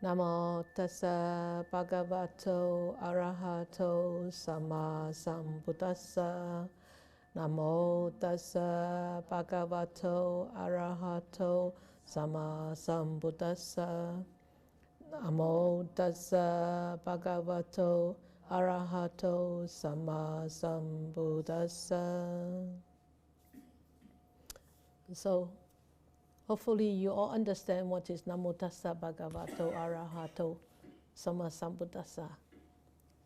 Namo tassa bhagavato arahato sama sambuddhassa. Namo tassa bhagavato arahato sama sambuddhassa. Namo tassa bhagavato arahato sama sambuddhassa. So, hopefully you all understand what is Namo tassa bhagavato arahato sama sambuddhassa.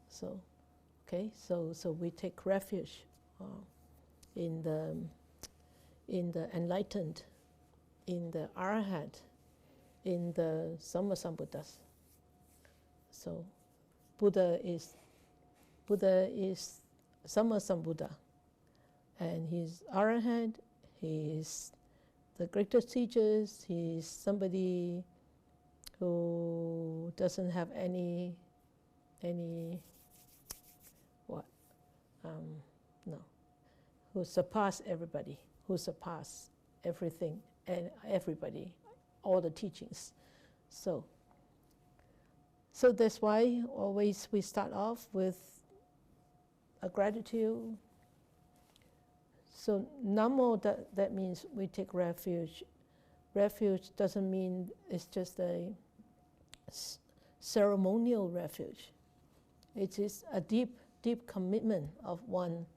So, okay, so we take refuge in the enlightened, in the arhat, in the sama sambuddhas. So, Buddha is sama sambuddha, and he's arhat. He is the greatest teachers. He is somebody who doesn't have any who surpass everybody, who surpass everything and everybody, all the teachings. So that's why always we start off with a gratitude. So Namo, that means we take refuge. Refuge doesn't mean it's just a ceremonial refuge. It is a deep commitment of one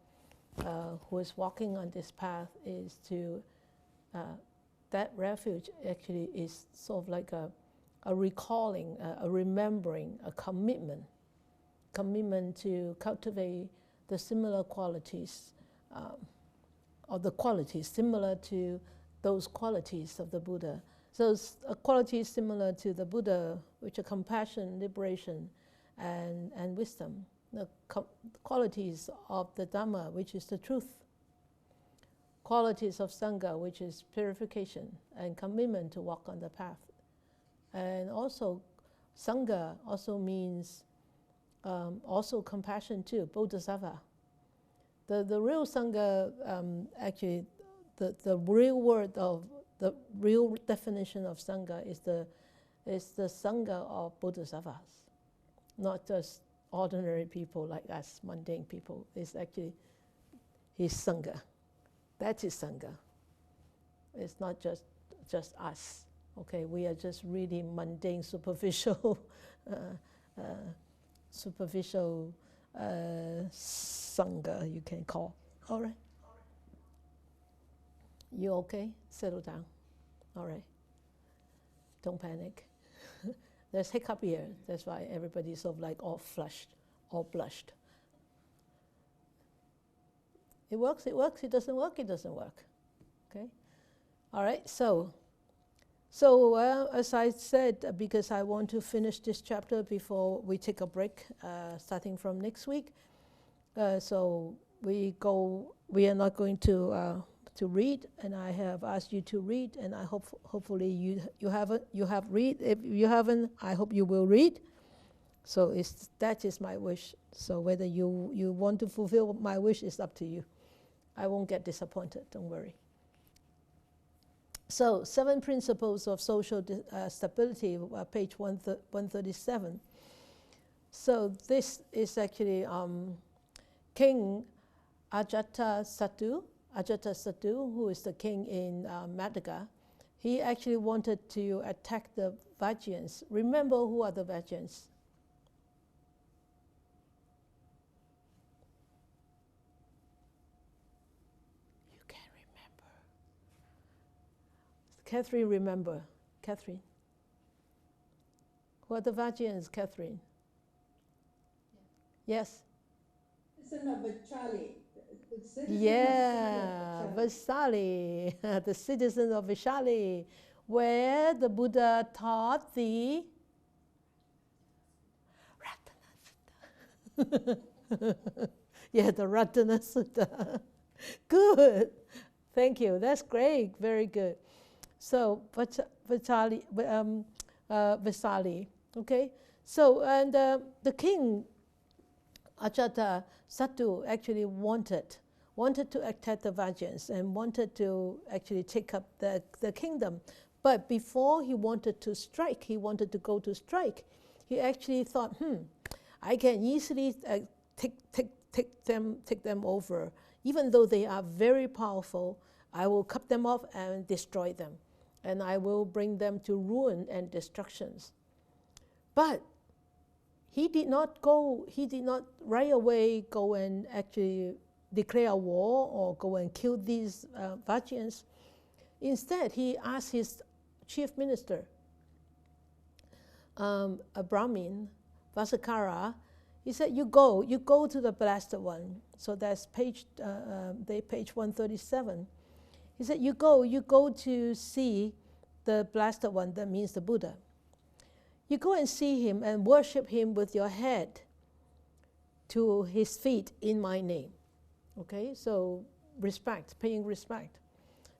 who is walking on this path, is to, that refuge actually is sort of like a recalling, a remembering, a commitment to cultivate the similar qualities, or the qualities similar to those qualities of the Buddha. So qualities similar to the Buddha, which are compassion, liberation, and wisdom. The qualities of the Dhamma, which is the truth. Qualities of Sangha, which is purification and commitment to walk on the path. And also, Sangha also means also compassion too, Bodhisattva. The real Sangha, actually, the real word of the real definition of Sangha is the Sangha of Bodhisattvas, not just ordinary people like us, mundane people. It's actually his Sangha. That is Sangha. It's not just us. Okay, we are just really mundane, superficial, Sangha, you can call. All right. You okay? Settle down. All right. Don't panic. There's hiccup here. That's why everybody's sort of like all flushed, all blushed. It works, it works. It doesn't work, it doesn't work. Okay? All right, so as I said, because I want to finish this chapter before we take a break, starting from next week. So we are not going to read, and I have asked you to read, and I hopefully you have read. If you haven't, I hope you will read. So that is my wish. So whether you want to fulfill my wish is up to you. I won't get disappointed, don't worry. So 7 Principles of Social Stability, page 137. So this is actually King Ajatasattu, who is the king in Madagascar. He actually wanted to attack the Vajrayans. Remember who are the Vajrayans? You can't remember. Catherine, remember. Catherine. Who are the Vajrayans, Catherine? Yes? Citizen of Vishali. Yeah, Vaisali, the citizen of Vishali, where the Buddha taught the Ratana Sutta. Yeah, the Ratana Sutta. Good. Thank you. That's great. Very good. So, Vaisali, okay? So, and the king, Ajatasattu, actually wanted to attack the Vajrayans and wanted to actually take up the kingdom. But before he wanted to strike, he wanted to go to strike, he actually thought, I can easily take them over. Even though they are very powerful, I will cut them off and destroy them. And I will bring them to ruin and destructions. But he did not right away go and actually declare a war or go and kill these Vajrayans. Instead, he asked his chief minister, a Brahmin, Vasakara. He said, you go to the Blessed One. So that's page 137. He said, you go to see the Blessed One, that means the Buddha. You go and see him and worship him with your head to his feet in my name. Okay, so respect, paying respect.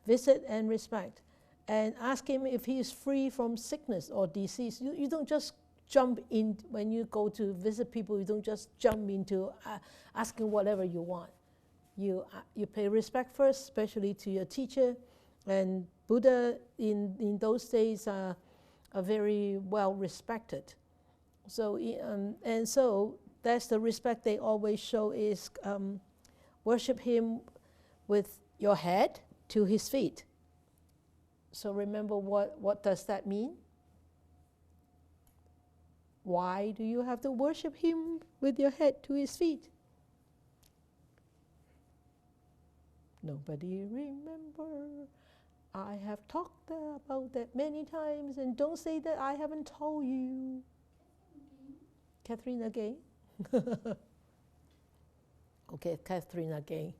Visit and respect. And ask him if he is free from sickness or disease. You don't just jump in, when you go to visit people, you don't just jump into asking whatever you want. You pay respect first, especially to your teacher. And Buddha in those days are very well respected. So and so that's the respect they always show, is worship him with your head to his feet. So remember, what does that mean? Why do you have to worship him with your head to his feet? Nobody remember. I have talked about that many times, and don't say that I haven't told you. Catherine again? Okay, Catherine again.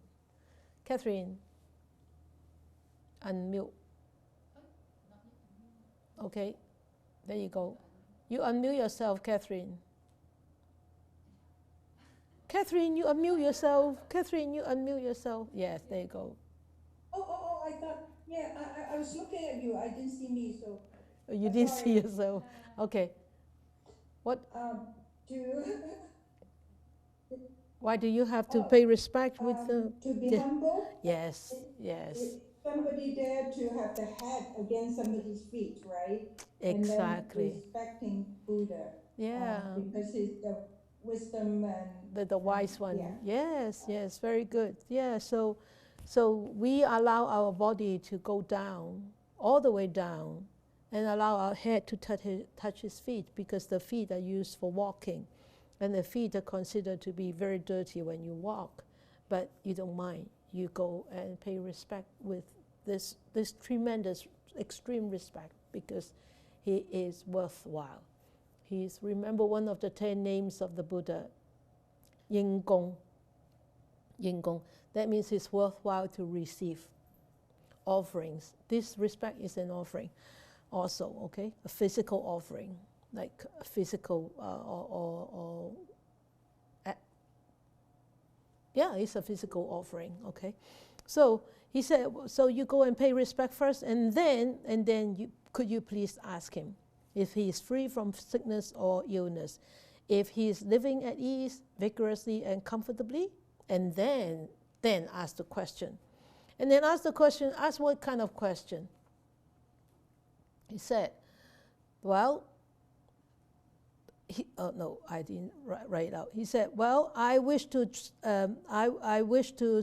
Catherine, unmute. Okay, there you go. You unmute yourself, Catherine. Catherine, you unmute yourself. Catherine, you unmute yourself. Yes, there you go. Oh, I thought, yeah, I was looking at you. I didn't see me, so. You didn't see yourself. Okay. What? Why do you have to pay respect with the... To be humble? Yes, yes. Somebody there to have the head against somebody's feet, right? Exactly. And then respecting Buddha. Yeah. Because he's the wisdom and... The wise one. Yeah. Yes, very good. Yeah, so we allow our body to go down, all the way down, and allow our head to touch his feet, because the feet are used for walking. And the feet are considered to be very dirty when you walk, but you don't mind. You go and pay respect with this tremendous, extreme respect, because he is worthwhile. He's, remember, one of the 10 names of the Buddha, Yin Gong. Yin Gong. That means it's worthwhile to receive offerings. This respect is an offering also, okay? A physical offering. Like a physical it's a physical offering. Okay, so he said, so you go and pay respect first, and then could you please ask him if he is free from sickness or illness, if he is living at ease, vigorously and comfortably, and then ask the question, and then ask the question. Ask what kind of question? He said, well. I didn't write it out. He said, well, I wish to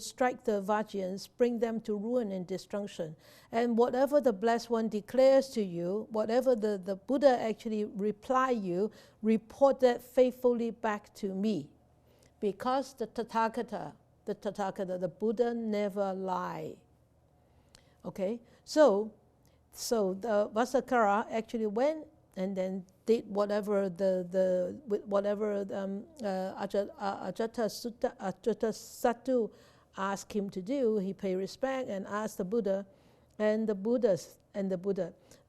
strike the Vajrayans, bring them to ruin and destruction. And whatever the Blessed One declares to you, whatever the Buddha actually reply you, report that faithfully back to me. Because the Tathagata, the Buddha never lie. Okay, so the Vasakara actually went and then did whatever Ajatasattu asked him to do. He paid respect and asked the Buddha, and the Buddha.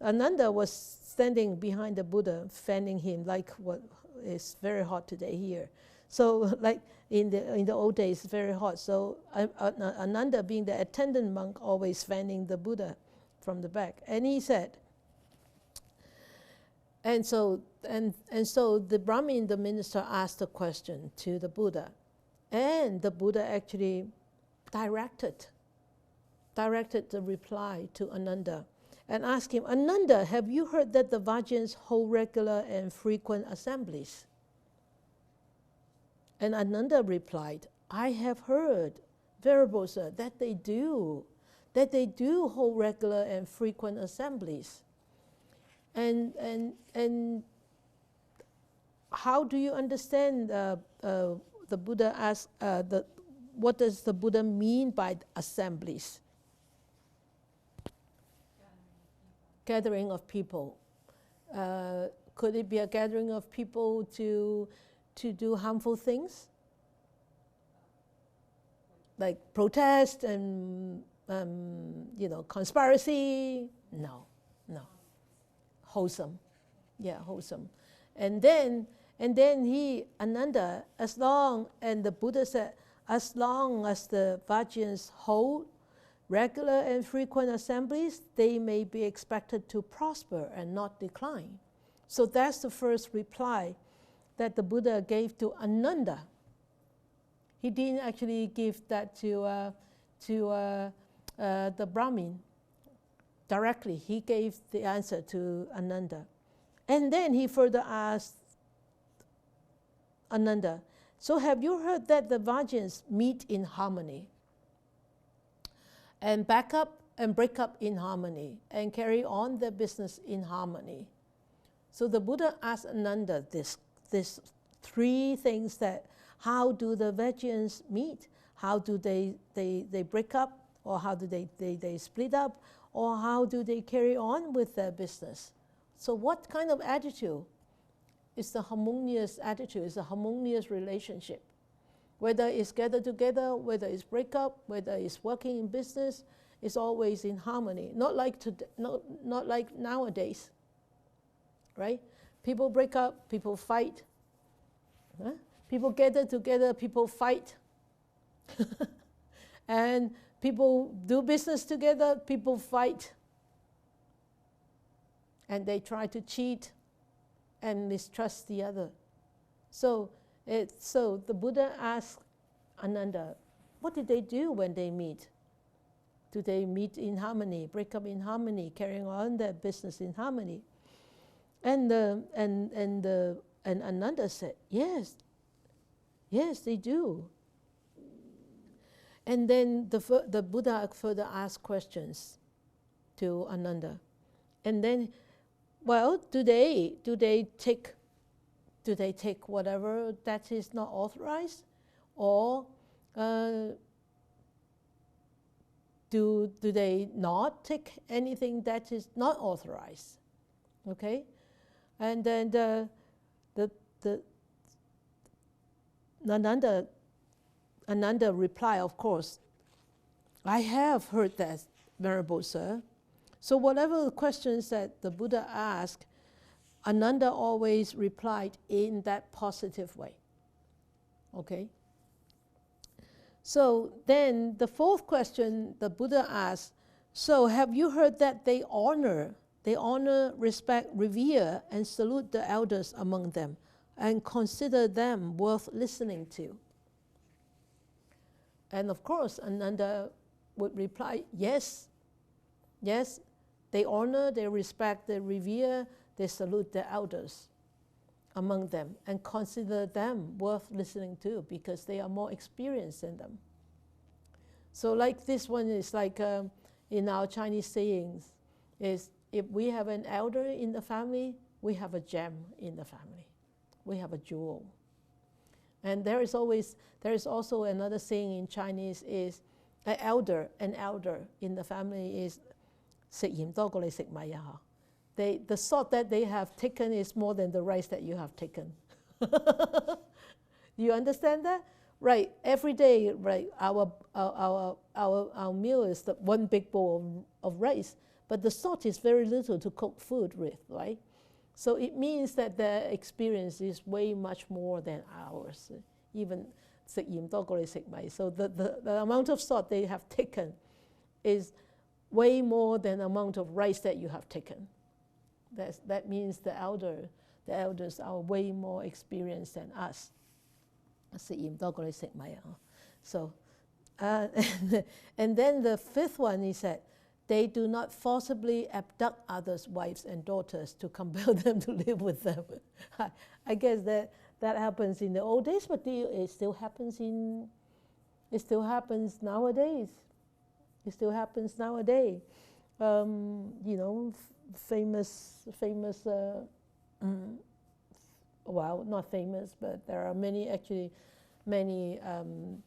Ananda was standing behind the Buddha, fanning him, like what is very hot today here. So like in the old days, very hot. So Ananda, being the attendant monk, always fanning the Buddha from the back. And he said, and so the Brahmin, the minister, asked a question to the Buddha, and the Buddha actually directed the reply to Ananda, and asked him, Ananda, have you heard that the Vajrayans hold regular and frequent assemblies? And Ananda replied, I have heard, Venerable Sir, that they do hold regular and frequent assemblies. And how do you understand the Buddha asked, what does the Buddha mean by assemblies? Gathering of people. Could it be a gathering of people to do harmful things? Like protest and conspiracy? No. Wholesome. Yeah, wholesome. And then Ananda, and the Buddha said, as long as the Vajrayans hold regular and frequent assemblies, they may be expected to prosper and not decline. So that's the first reply that the Buddha gave to Ananda. He didn't actually give that to the Brahmin directly. He gave the answer to Ananda. And then he further asked Ananda, so have you heard that the Vajrayans meet in harmony and back up and break up in harmony and carry on their business in harmony? So the Buddha asked Ananda this three things, that how do the Vajrayans meet? How do they break up? Or how do they split up? Or how do they carry on with their business? So what kind of attitude is the harmonious attitude, is a harmonious relationship? Whether it's gathered together, whether it's break up, whether it's working in business, it's always in harmony. Not like nowadays, right? People break up, people fight. Huh? People gather together, people fight. And people do business together, people fight. And they try to cheat and mistrust the other. So the Buddha asked Ananda, what did they do when they meet? Do they meet in harmony, break up in harmony, carrying on their business in harmony? And Ananda said, yes, they do. And then the Buddha further asked questions to Ananda. And then, well, do they take whatever that is not authorized, or do they not take anything that is not authorized? Okay, and then the Ananda replied, of course, I have heard that, Venerable Sir. So whatever questions that the Buddha asked, Ananda always replied in that positive way. Okay? So then the fourth question the Buddha asked, so have you heard that they honor, respect, revere, and salute the elders among them, and consider them worth listening to? And of course, Ananda would reply, yes, they honor, they respect, they revere, they salute the elders among them, and consider them worth listening to because they are more experienced than them. So like this one is like in our Chinese sayings, is if we have an elder in the family, we have a gem in the family. We have a jewel. And there is also another saying in Chinese is an elder in the family is 食鹽多過你食米啊. The salt that they have taken is more than the rice that you have taken. Do you understand that? Right, every day, right, our meal is the one big bowl of rice, but the salt is very little to cook food with, right? So it means that their experience is way much more than ours. Even 食鹽多過你食米. So the amount of salt they have taken is way more than the amount of rice that you have taken. That means the elders are way more experienced than us. 食鹽多過你食米. So, and then the fifth one, he said, they do not forcibly abduct others' wives and daughters to compel them to live with them. I guess that happens in the old days, but it still happens nowadays. It still happens nowadays. Famous. Well, not famous, but there are many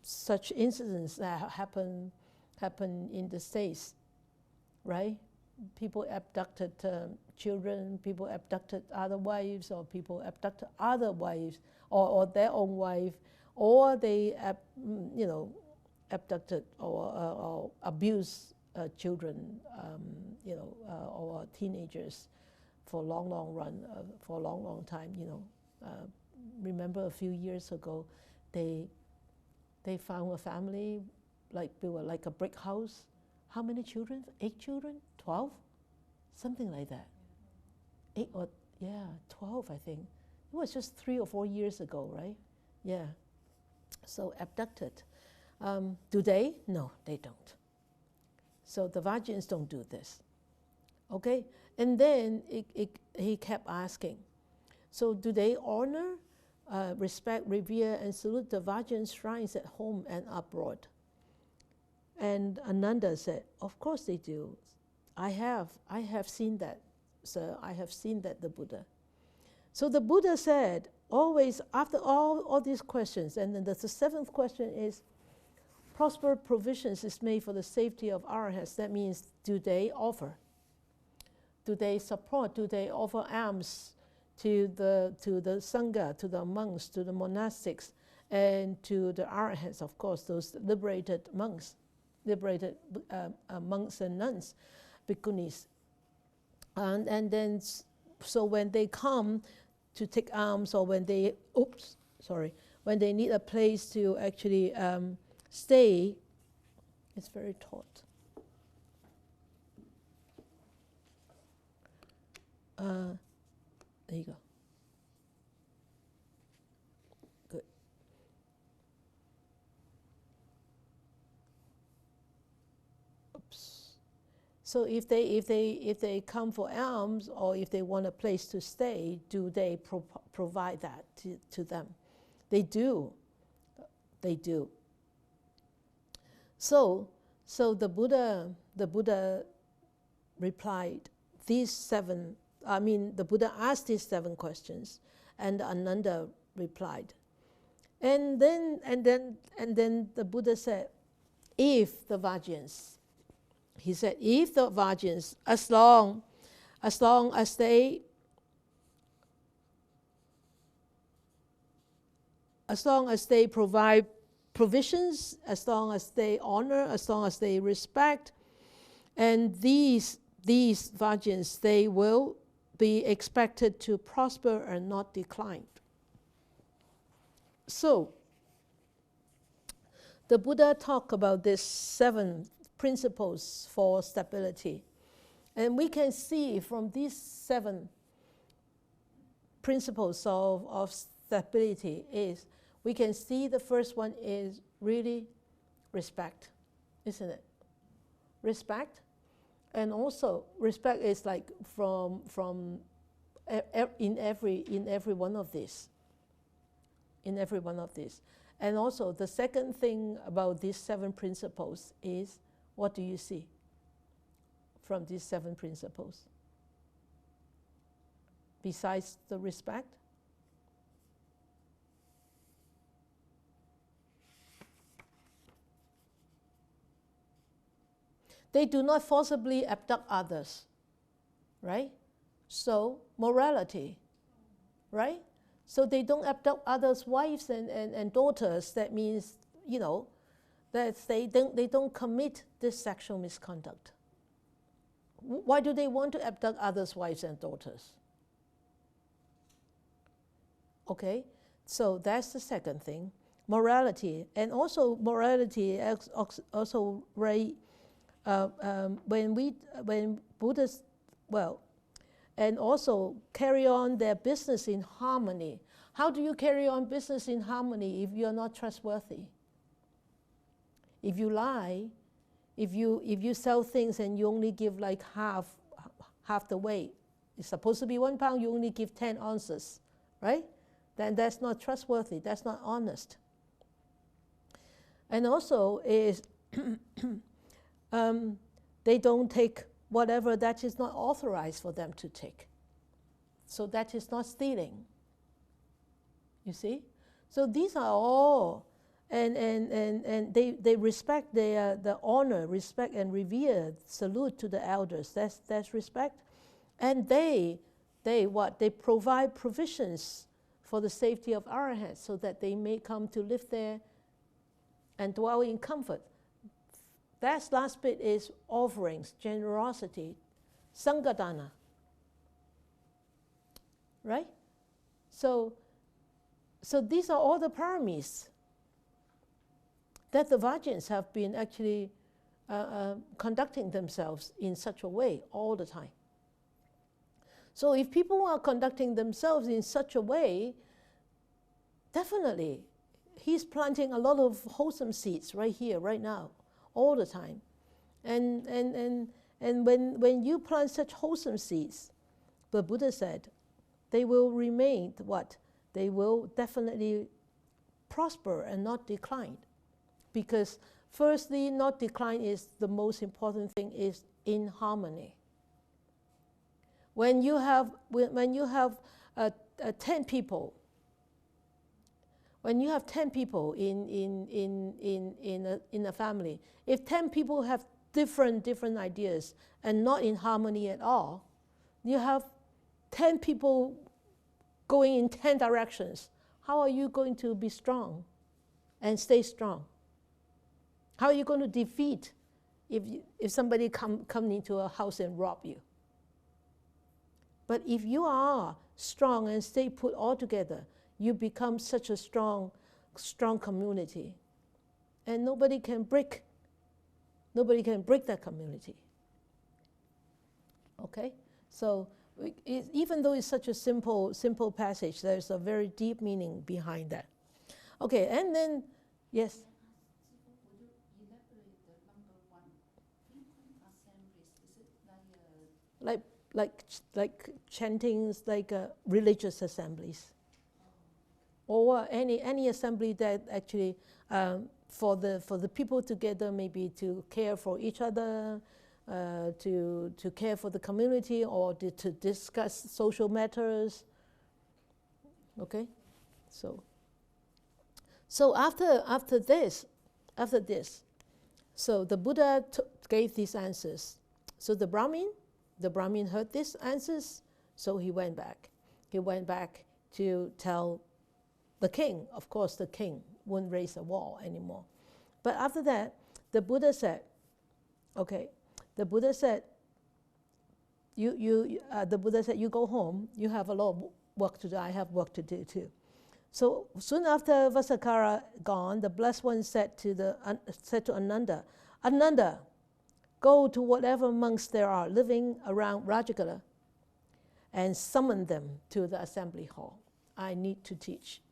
such incidents that happen in the States, right? People abducted children, people abducted other wives, or people abducted other wives, or their own wife, or they abducted or abused children, or teenagers for a long time. Remember a few years ago, they found a family like a brick house. How many children? 8 children? 12? Something like that. 12, I think. It was just 3 or 4 years ago, right? Yeah. So abducted. Do they? No, they don't. So the Vajrayans don't do this. Okay? And then he kept asking, so do they honor, respect, revere, and salute the Vajrayan shrines at home and abroad? And Ananda said, of course they do. I have seen that, sir. I have seen that, the Buddha. So the Buddha said, always, after all these questions, and then the 7th question is, prosper provisions is made for the safety of arahants. That means, do they offer? Do they support? Do they offer alms to the Sangha, to the monks, to the monastics, and to the arahants, of course, those liberated monks and nuns, bhikkhunis. And then, so when they come to take alms, or when they need a place to actually stay, it's very taut. There you go. Good. Oops. So if they come for alms, or if they want a place to stay, do they provide that to them? They do. They do. So the Buddha replied the Buddha asked these 7 questions, and Ananda replied. And then the Buddha said, if the Vajrayans, as long as they provide provisions, as long as they honor, as long as they respect, and these Vajrayans, they will be expected to prosper and not decline. So the Buddha talked about these 7 principles for stability. And we can see from these 7 principles of stability we can see the first one is really respect, isn't it? Respect. And also respect is like from in every one of these. In every one of these. And also the second thing about these 7 principles is, what do you see from these 7 principles? Besides the respect? They do not forcibly abduct others, right? So, morality, right? So they don't abduct others' wives and daughters. That means, that they don't commit this sexual misconduct. Why do they want to abduct others' wives and daughters? Okay, so that's the second thing. Morality, and also morality also when Buddhists, and also carry on their business in harmony. How do you carry on business in harmony if you're not trustworthy? If you lie, if you sell things and you only give like half the weight, it's supposed to be 1 pound, you only give 10 ounces, right? Then that's not trustworthy, that's not honest. And also is they don't take whatever that is not authorized for them to take. So that is not stealing. You see? So these are all, and they respect the honor, respect and revere, salute to the elders. That's respect. And they provide provisions for the safety of arahants so that they may come to live there and dwell in comfort. That last bit is offerings, generosity, sanghadana. Right? So these are all the paramis that the Vajrayans have been actually conducting themselves in such a way all the time. So if people are conducting themselves in such a way, definitely he's planting a lot of wholesome seeds right here, right now, all the time. And when you plant such wholesome seeds, the Buddha said, they will remain what? They will definitely prosper and not decline. Because firstly, not decline is the most important thing, is in harmony. When you have 10 people, when you have 10 people in a family, if 10 people have different ideas and not in harmony at all, you have 10 people going in 10 directions. How are you going to be strong and stay strong? How are you going to defeat if somebody come into a house and rob you? But if you are strong and stay put all together, you become such a strong community. And nobody can break that community. Okay? So even though it's such a simple passage, there's a very deep meaning behind that. Okay, and then, yes? Would you elaborate the number 1? Assemblies, is it Like chantings, like religious assemblies, or any assembly that actually for the people together, maybe to care for each other, to care for the community, or to discuss social matters. Okay, so after this, so the Buddha gave these answers. So the Brahmin heard these answers, so he went back. He went back to tell the king. Of course, the king wouldn't raise a wall anymore. But after that, the Buddha said, okay, the Buddha said, you go home, you have a lot of work to do, I have work to do too. So soon after Vasakara gone, the Blessed One said to Ananda, Ananda, go to whatever monks there are living around Rajagala and summon them to the assembly hall. I need to teach.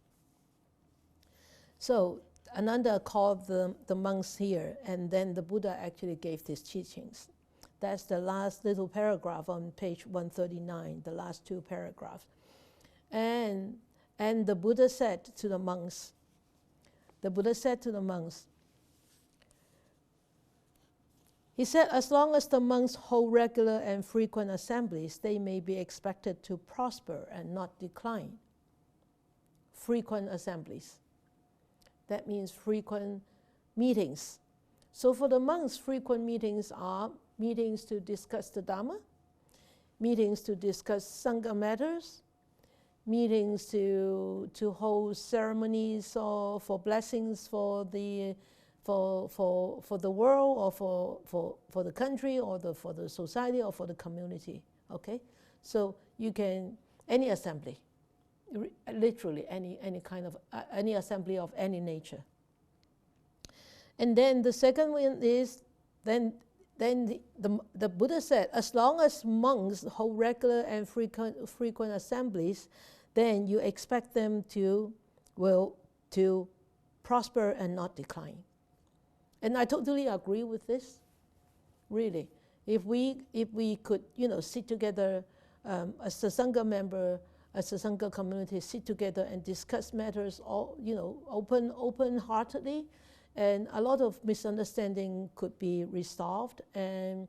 So Ananda called the monks here, and then the Buddha actually gave these teachings. That's the last little paragraph on page 139, the last 2 paragraphs. And the Buddha said to the monks, he said, as long as the monks hold regular and frequent assemblies, they may be expected to prosper and not decline. Frequent assemblies. That means frequent meetings. So for the monks, frequent meetings are meetings to discuss the Dhamma, meetings to discuss Sangha matters, meetings to hold ceremonies or for blessings for the world, or for the country, or for the society, or for the community. Okay, so you can any assembly, literally any kind of any assembly of any nature. And then the second one is then the Buddha said, as long as monks hold regular and frequent assemblies, then you expect them to prosper and not decline. And I totally agree with this. really. If we could, sit together as a Sangha member, as a Sangha community, sit together and discuss matters all, open-heartedly, and a lot of misunderstanding could be resolved, and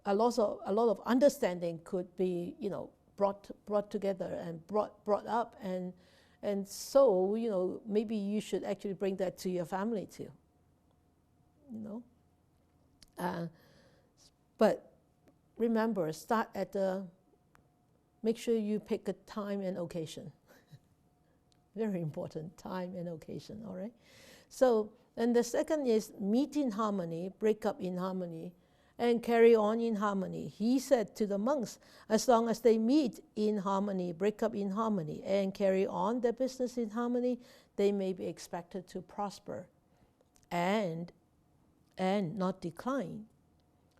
a lot of understanding could be, brought together and brought up, and so, maybe you should actually bring that to your family too, But remember, make sure you pick a time and occasion. Very important, time and occasion, all right? So, and the second is meet in harmony, break up in harmony, and carry on in harmony. He said to the monks, as long as they meet in harmony, break up in harmony, and carry on their business in harmony, they may be expected to prosper and not decline.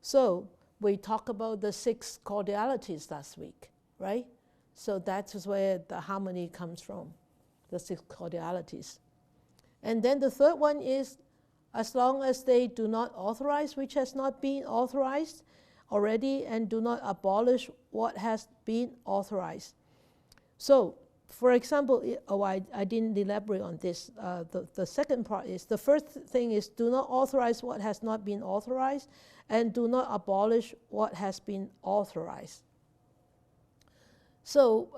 So we talked about the 6 cordialities last week, right? So that's where the harmony comes from, the 6 cordialities. And then the third one is, as long as they do not authorize which has not been authorized already, and do not abolish what has been authorized. So, for example, I didn't elaborate on this. The second part is, the first thing is, do not authorize what has not been authorized, and do not abolish what has been authorized. So,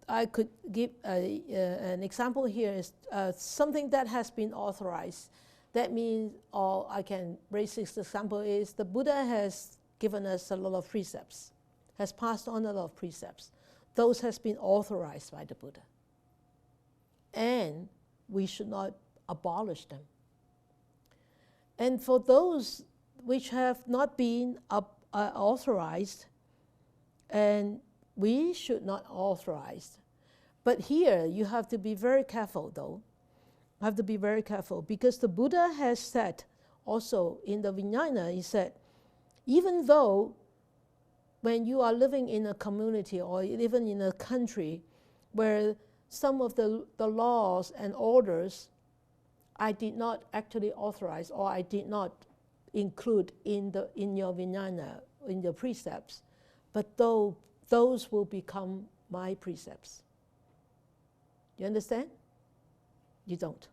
I could give an example here is something that has been authorized. That means, or I can raise this example, is the Buddha has given us a lot of precepts, has passed on a lot of precepts. Those has been authorized by the Buddha. And we should not abolish them. And for those which have not been authorized, and we should not authorize. But here you have to be very careful though. Have to be very careful, because the Buddha has said also in the Vijnana, he said, even though when you are living in a community or even in a country where some of the laws and orders I did not actually authorize, or I did not include in your Vijnana, in your precepts, but those will become my precepts. You understand? You don't.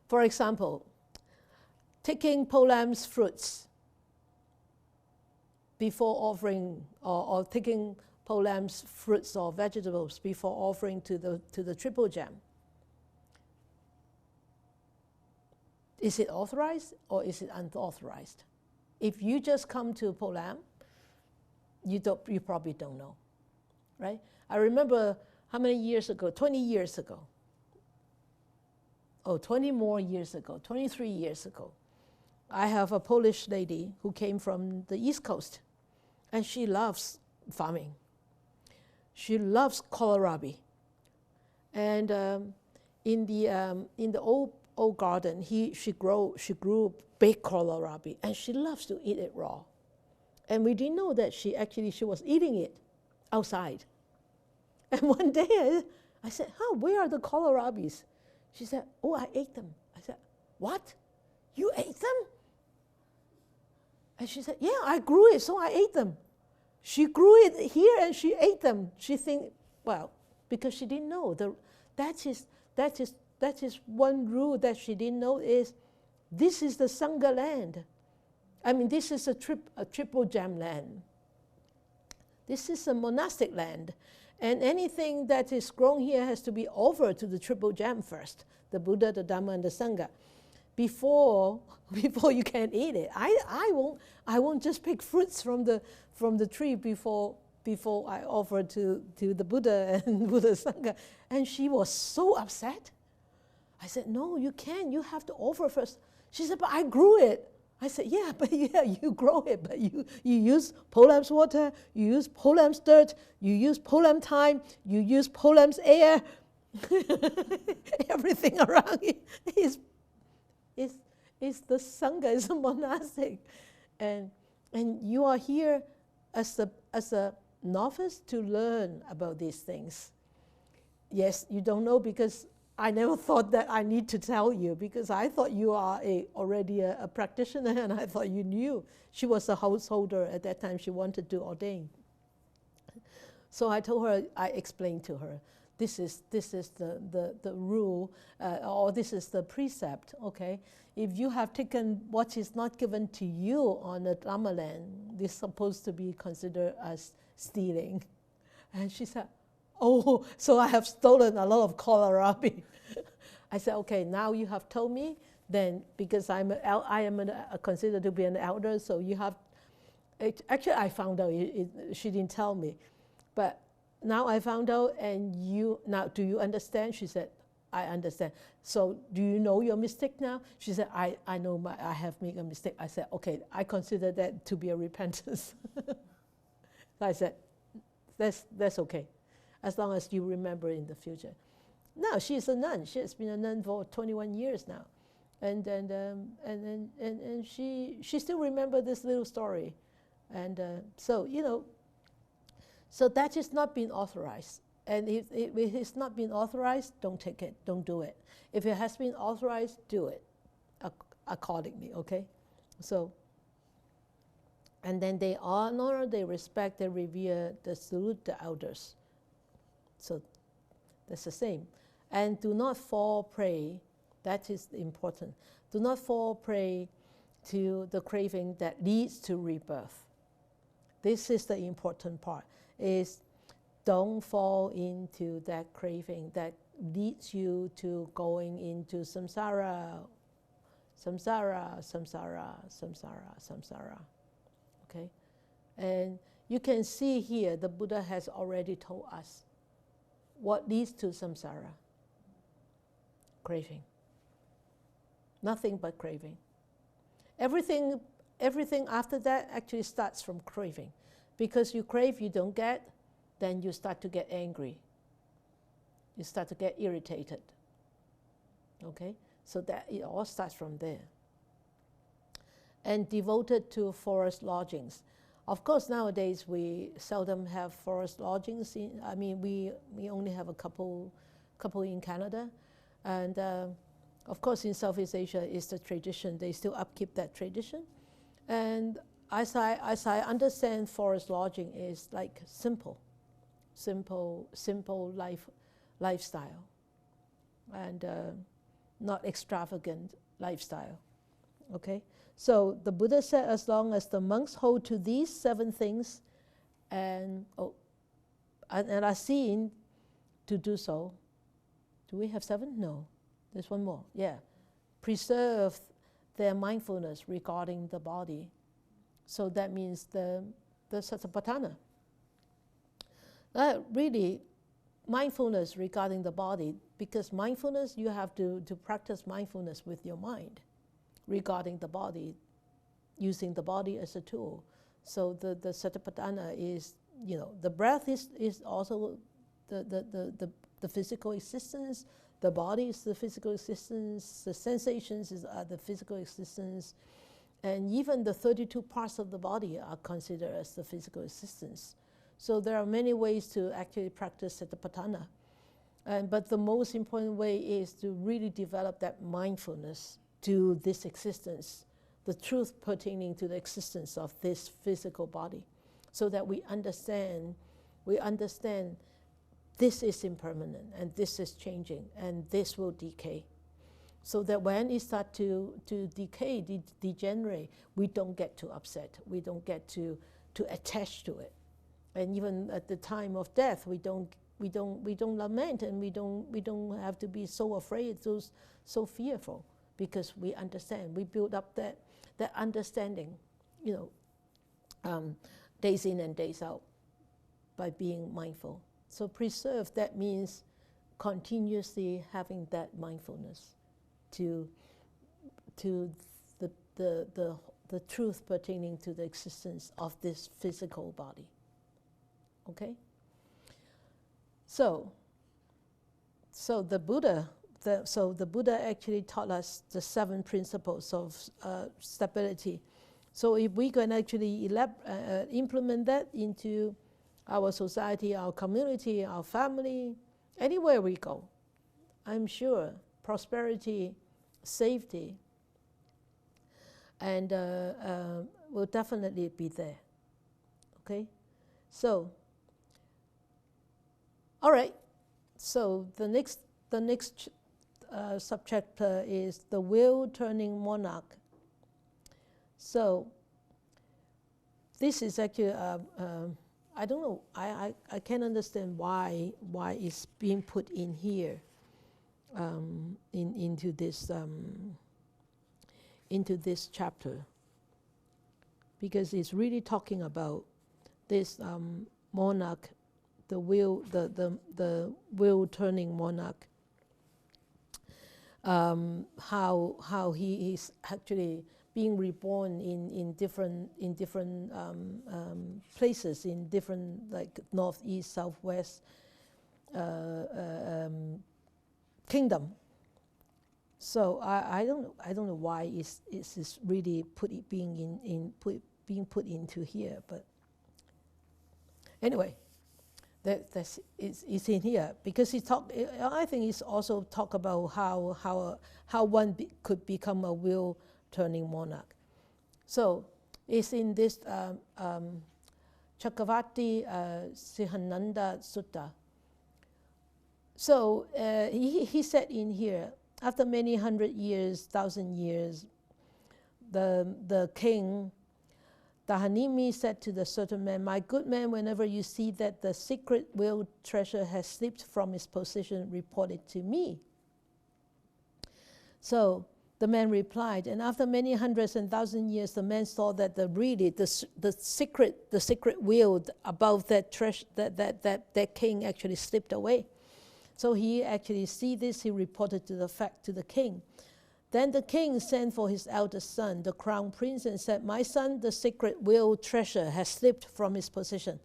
For example, taking Polam's fruits before offering, or taking Polam's fruits or vegetables before offering to the triple gem. Is it authorized or is it unauthorized? If you just come to Polam, you probably don't know, right? I remember how many years ago, 20 years ago, 20 more years ago, 23 years ago, I have a Polish lady who came from the East Coast, and she loves farming. She loves kohlrabi. And in the old garden, she grew big kohlrabi, and she loves to eat it raw. And we didn't know that she was eating it outside. And one day I said, where are the kohlrabis? She said, I ate them. I said, what? You ate them? And she said, yeah, I grew it, so I ate them. She grew it here and she ate them. She think, because she didn't know. That is one rule that she didn't know is, this is the Sangha land. I mean, this is a triple gem land. This is a monastic land. And anything that is grown here has to be offered to the triple gem first, the Buddha, the Dhamma, and the Sangha, before you can eat it. I won't just pick fruits from the tree before I offer to the Buddha and Buddha Sangha. And she was so upset. I said, no, you can't. You have to offer first. She said, but I grew it. I said, yeah, you grow it, but you use Polam's water, you use Polam's dirt, you use Polam time, you use Polam's air. Everything around it is the Sangha, is a monastic. And you are here as a novice to learn about these things. Yes, you don't know because I never thought that I need to tell you, because I thought you are already a practitioner, and I thought you knew. She was a householder at that time. She wanted to ordain. So I told her, I explained to her, this is the rule, or this is the precept, okay? If you have taken what is not given to you on the Dhamma land, this is supposed to be considered as stealing. And she said, oh, so I have stolen a lot of kohlrabi. I said, okay, now you have told me, then because I am considered to be an elder, so you have, actually I found out, she didn't tell me, but now I found out, and now do you understand? She said, I understand. So do you know your mistake now? She said, I know I have made a mistake. I said, okay, I consider that to be a repentance. I said, that's okay, as long as you remember in the future. Now she's a nun. She has been a nun for 21 years now, and she still remembers this little story, and so so that is not being authorized. And if it's not been authorized, don't take it, don't do it. If it has been authorized, do it accordingly. Okay, so. And then they honor, they respect, they revere, they salute the elders. So that's the same. And do not fall prey, that is important. Do not fall prey to the craving that leads to rebirth. This is the important part, is don't fall into that craving that leads you to going into samsara, samsara, samsara, samsara, samsara. Okay, and you can see here the Buddha has already told us what leads to samsara. Craving. Nothing but craving. Everything after that actually starts from craving. Because you crave, you don't get, then you start to get angry. You start to get irritated. Okay, so that it all starts from there. And devoted to forest lodgings. Of course, nowadays we seldom have forest lodgings. We only have a couple in Canada, and of course in Southeast Asia is the tradition. They still upkeep that tradition, and as I understand, forest lodging is like simple lifestyle, and not extravagant lifestyle. Okay. So the Buddha said, as long as the monks hold to these 7 things and are seen to do so. Do we have 7? No. There's one more. Yeah. Preserve their mindfulness regarding the body. So that means the satipatthana. Really, mindfulness regarding the body, because mindfulness, you have to practice mindfulness with your mind regarding the body, using the body as a tool. So the satipatthana is, the breath is also the physical existence, the body is the physical existence, the sensations are the physical existence, and even the 32 parts of the body are considered as the physical existence. So there are many ways to actually practice satipatthana. But the most important way is to really develop that mindfulness to this existence, the truth pertaining to the existence of this physical body, so that we understand this is impermanent, and this is changing, and this will decay. So that when it starts to decay, degenerate, we don't get too upset, we don't get to attach to it. And even at the time of death, we don't lament, and we don't have to be so afraid, so fearful. Because we understand, we build up that understanding, days in and days out, by being mindful. So preserve, that means continuously having that mindfulness to the truth pertaining to the existence of this physical body. Okay? So the Buddha. So the Buddha actually taught us the 7 principles of stability. So if we can actually implement that into our society, our community, our family, anywhere we go, I'm sure prosperity, safety, and will definitely be there. Okay, so all right. So the next subchapter is the wheel turning monarch. So this is actually I don't know. I can't understand why it's being put in here into this chapter, because it's really talking about this monarch, the wheel turning monarch. How he is actually being reborn in different places, in different, like north, east, southwest kingdom. So I don't know why it's really being put into here, but anyway, it's in here because I think it's also talk about how one could become a wheel turning monarch. So it's in this Chakravarti Sihananda Sutta. So he said in here, after many 100 years, 1,000 years, the king Dahanimi said to the certain man, "My good man, whenever you see that the secret wheel treasure has slipped from its position, report it to me." So the man replied, and after many hundreds and thousand years, the man saw that the secret wheel above that treasure, that king actually slipped away. So he actually see this. He reported the fact to the king. Then the king sent for his eldest son, the crown prince, and said, "My son, the secret wheel treasure has slipped from its position.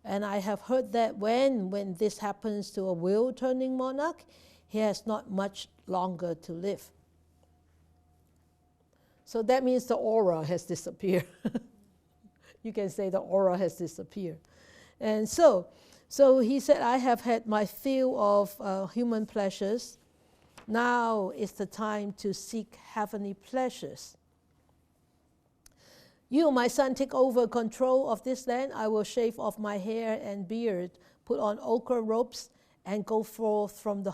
And I have heard that when this happens to a wheel turning monarch, he has not much longer to live." So that means the aura has disappeared. You can say the aura has disappeared. And so he said, "I have had my fill of human pleasures. Now is the time to seek heavenly pleasures. You, my son, take over control of this land. I will shave off my hair and beard, put on ochre robes, and go forth from the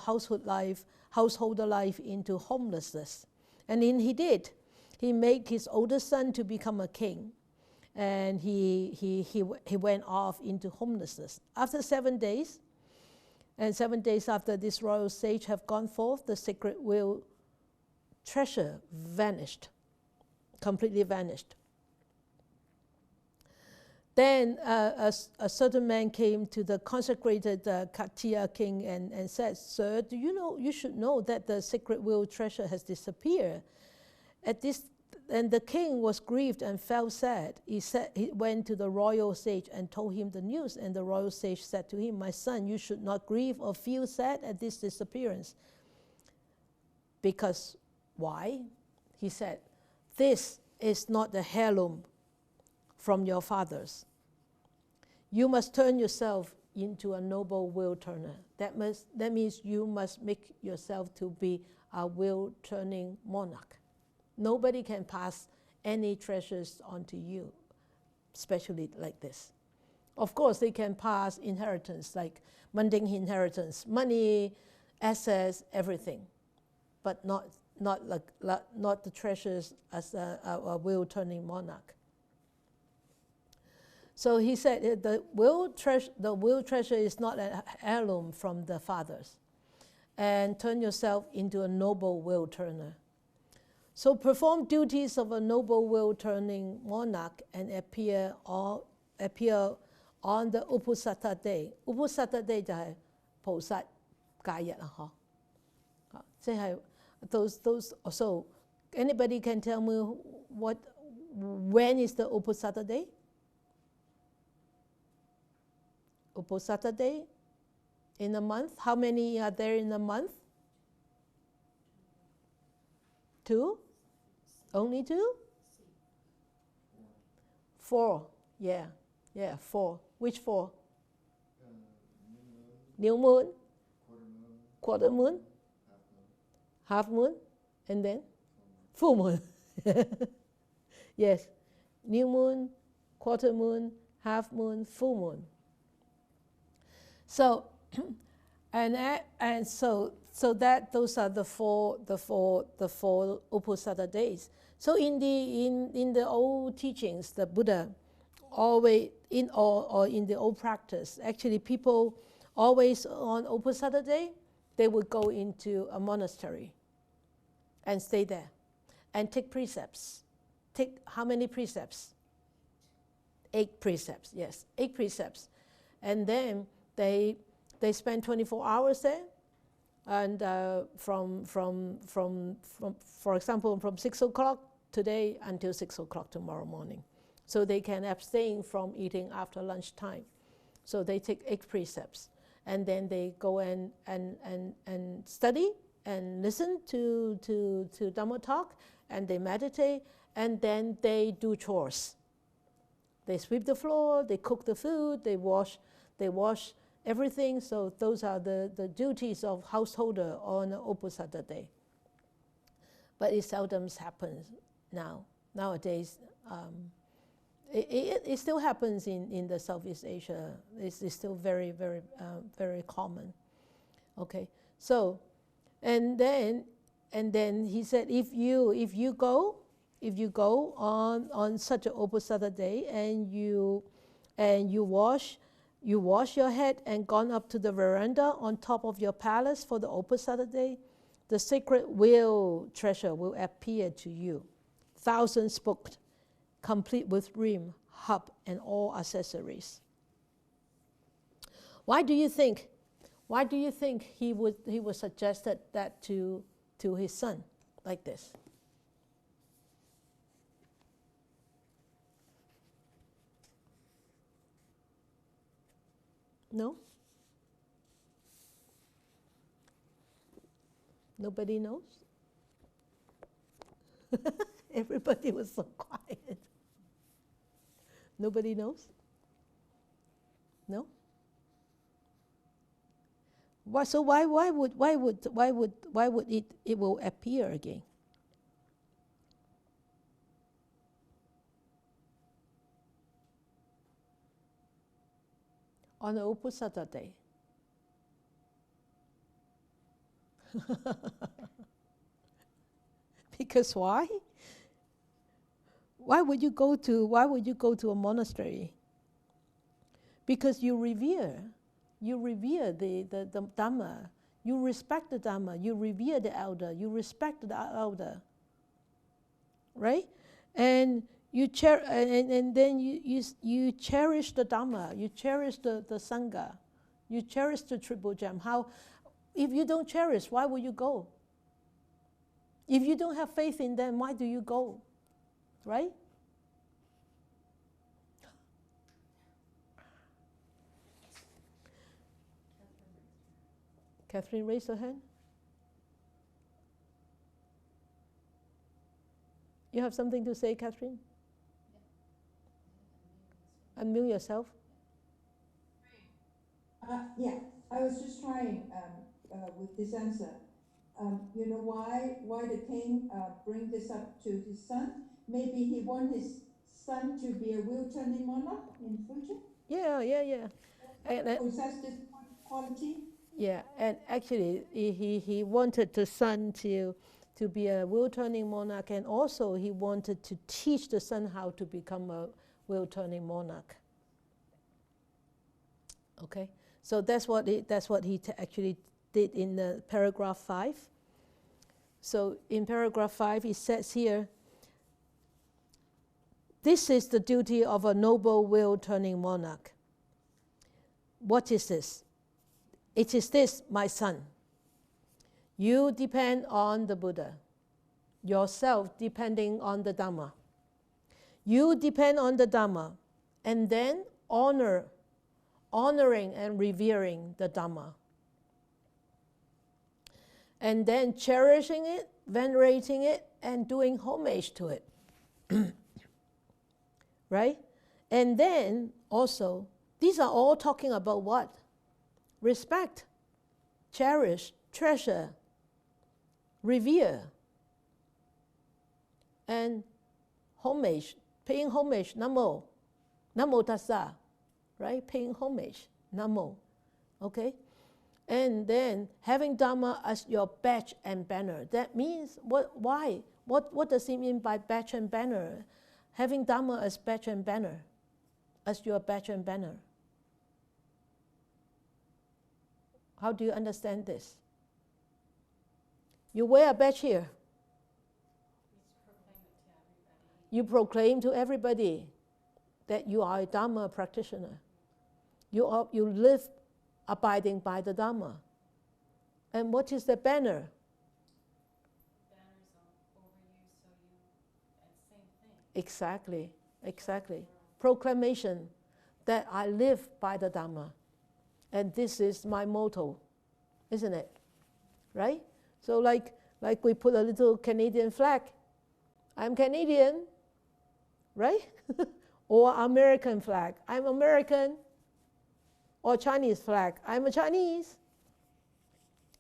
householder life into homelessness." And then he did. He made his oldest son to become a king, and he went off into homelessness. After 7 days, and 7 days after this royal sage have gone forth, the secret wheel treasure vanished, completely vanished. Then a certain man came to the consecrated Katiya king and said, "Sir, do you know? You should know that the secret wheel treasure has disappeared." At this, and the king was grieved and felt sad. He went to the royal sage and told him the news. And the royal sage said to him, "My son, you should not grieve or feel sad at this disappearance." Because why? He said, "This is not the heirloom from your fathers. You must turn yourself into a noble wheel turner." That means you must make yourself to be a wheel turning monarch. Nobody can pass any treasures onto you, especially like this. Of course, they can pass inheritance, like mundane inheritance, money, assets, everything, but not the treasures as a wheel turning monarch. So he said the wheel treasure is not an heirloom from the fathers, and turn yourself into a noble wheel turner. So perform duties of a noble wheel turning monarch and appear on the Uposatha day. Uposatha day 就係菩薩戒日啊，嗬，即係 those. So anybody can tell me when is the Uposatha day? Uposatha day in a month. How many are there in a month? 2? Only 2? 4. Yeah, 4. Which 4? New moon, quarter moon, half moon, and then full moon. Yes, new moon, quarter moon, half moon, full moon. So, and so that those are the four Uposatha days. So in the old teachings, the Buddha always or in the old practice, actually people always on Uposatha day, they would go into a monastery and stay there and take precepts. Take how many precepts? 8 precepts, yes, 8 precepts. And then they spend 24 hours there, and for example, from 6 o'clock today until 6 o'clock tomorrow morning. So they can abstain from eating after lunchtime. So they take 8 precepts. And then they go and study and listen to Dhamma talk, and they meditate, and then they do chores. They sweep the floor, they cook the food, they wash everything. So those are the duties of householder on Uposatha day. But it seldom happens now. Nowadays, it still happens in the Southeast Asia. It's still very, very, very common. Okay, so and then he said, if you go on such an Uposatha day and you wash your head and gone up to the veranda on top of your palace for the Uposatha day, the sacred will treasure will appear to you, 1,000 spoked, complete with rim, hub, and all accessories. Why do you think he would suggested that to his son like this? No? Nobody knows? Everybody was so quiet. Nobody knows? No? So why would it will appear again? On the Uposatha day. Because why? Why would you go to a monastery? Because you revere the Dhamma, you respect the Dhamma, you revere the elder, you respect the elder, right? And and then you cherish the Dhamma, you cherish the Sangha, you cherish the Triple Gem. If you don't cherish, why would you go? If you don't have faith in them, why do you go? Right? Catherine raised her hand. You have something to say, Catherine? Unmute yourself. Yeah, I was just trying with this answer. You know why the king bring this up to his son? Maybe he want his son to be a wheel-turning monarch in future. Yeah. Possess this quality. Yeah, and actually he wanted the son to be a wheel-turning monarch, and also he wanted to teach the son how to become a wheel-turning monarch. Okay, so that's what he actually did in the paragraph 5. So in paragraph 5 it says here, this is the duty of a noble wheel-turning monarch. What is this? It is this, my son. You depend on the Buddha, yourself depending on the Dhamma. You depend on the Dhamma, and then honoring and revering the Dhamma. And then cherishing it, venerating it, and doing homage to it. Right? And then also, these are all talking about what? Respect, cherish, treasure, revere, and homage, paying homage, Namo, Namo Tassa, right? Paying homage, Namo, okay? And then having Dhamma as your badge and banner. That means, why? What does it mean by badge and banner? Having Dhamma as badge and banner, as your badge and banner. How do you understand this? You wear a badge here. You proclaim to everybody that you are a Dhamma practitioner. You live abiding by the Dhamma. And what is the banner? The banners are over you, so same thing. Exactly, exactly. Proclamation that I live by the Dhamma. And this is my motto, isn't it? Right? So like we put a little Canadian flag. I'm Canadian, right? Or American flag. I'm American. Or Chinese flag. I'm a Chinese.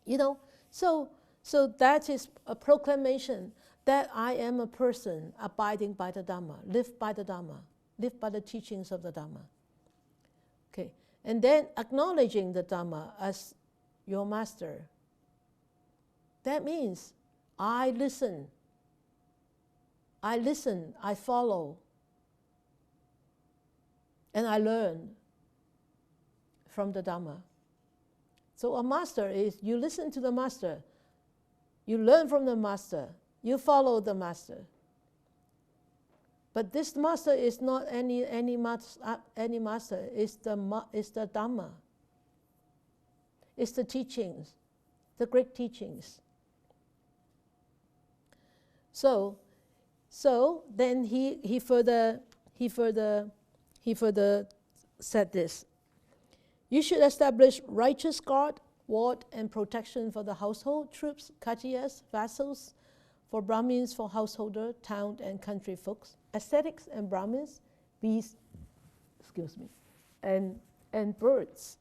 You know, so that is a proclamation that I am a person abiding by the Dhamma, live by the Dhamma, live by the teachings of the Dhamma. Okay, and then acknowledging the Dhamma as your master. That means I listen, I follow, and I learn from the Dhamma. So a master is, you listen to the master, you learn from the master, you follow the master. But this master is not any master, it's the Dhamma. It's the teachings, the great teachings. So then he further said this. You should establish righteous guard, ward, and protection for the household, troops, khatiyas, vassals, for Brahmins, for householder, town and country folks, ascetics and Brahmins, beasts, and birds.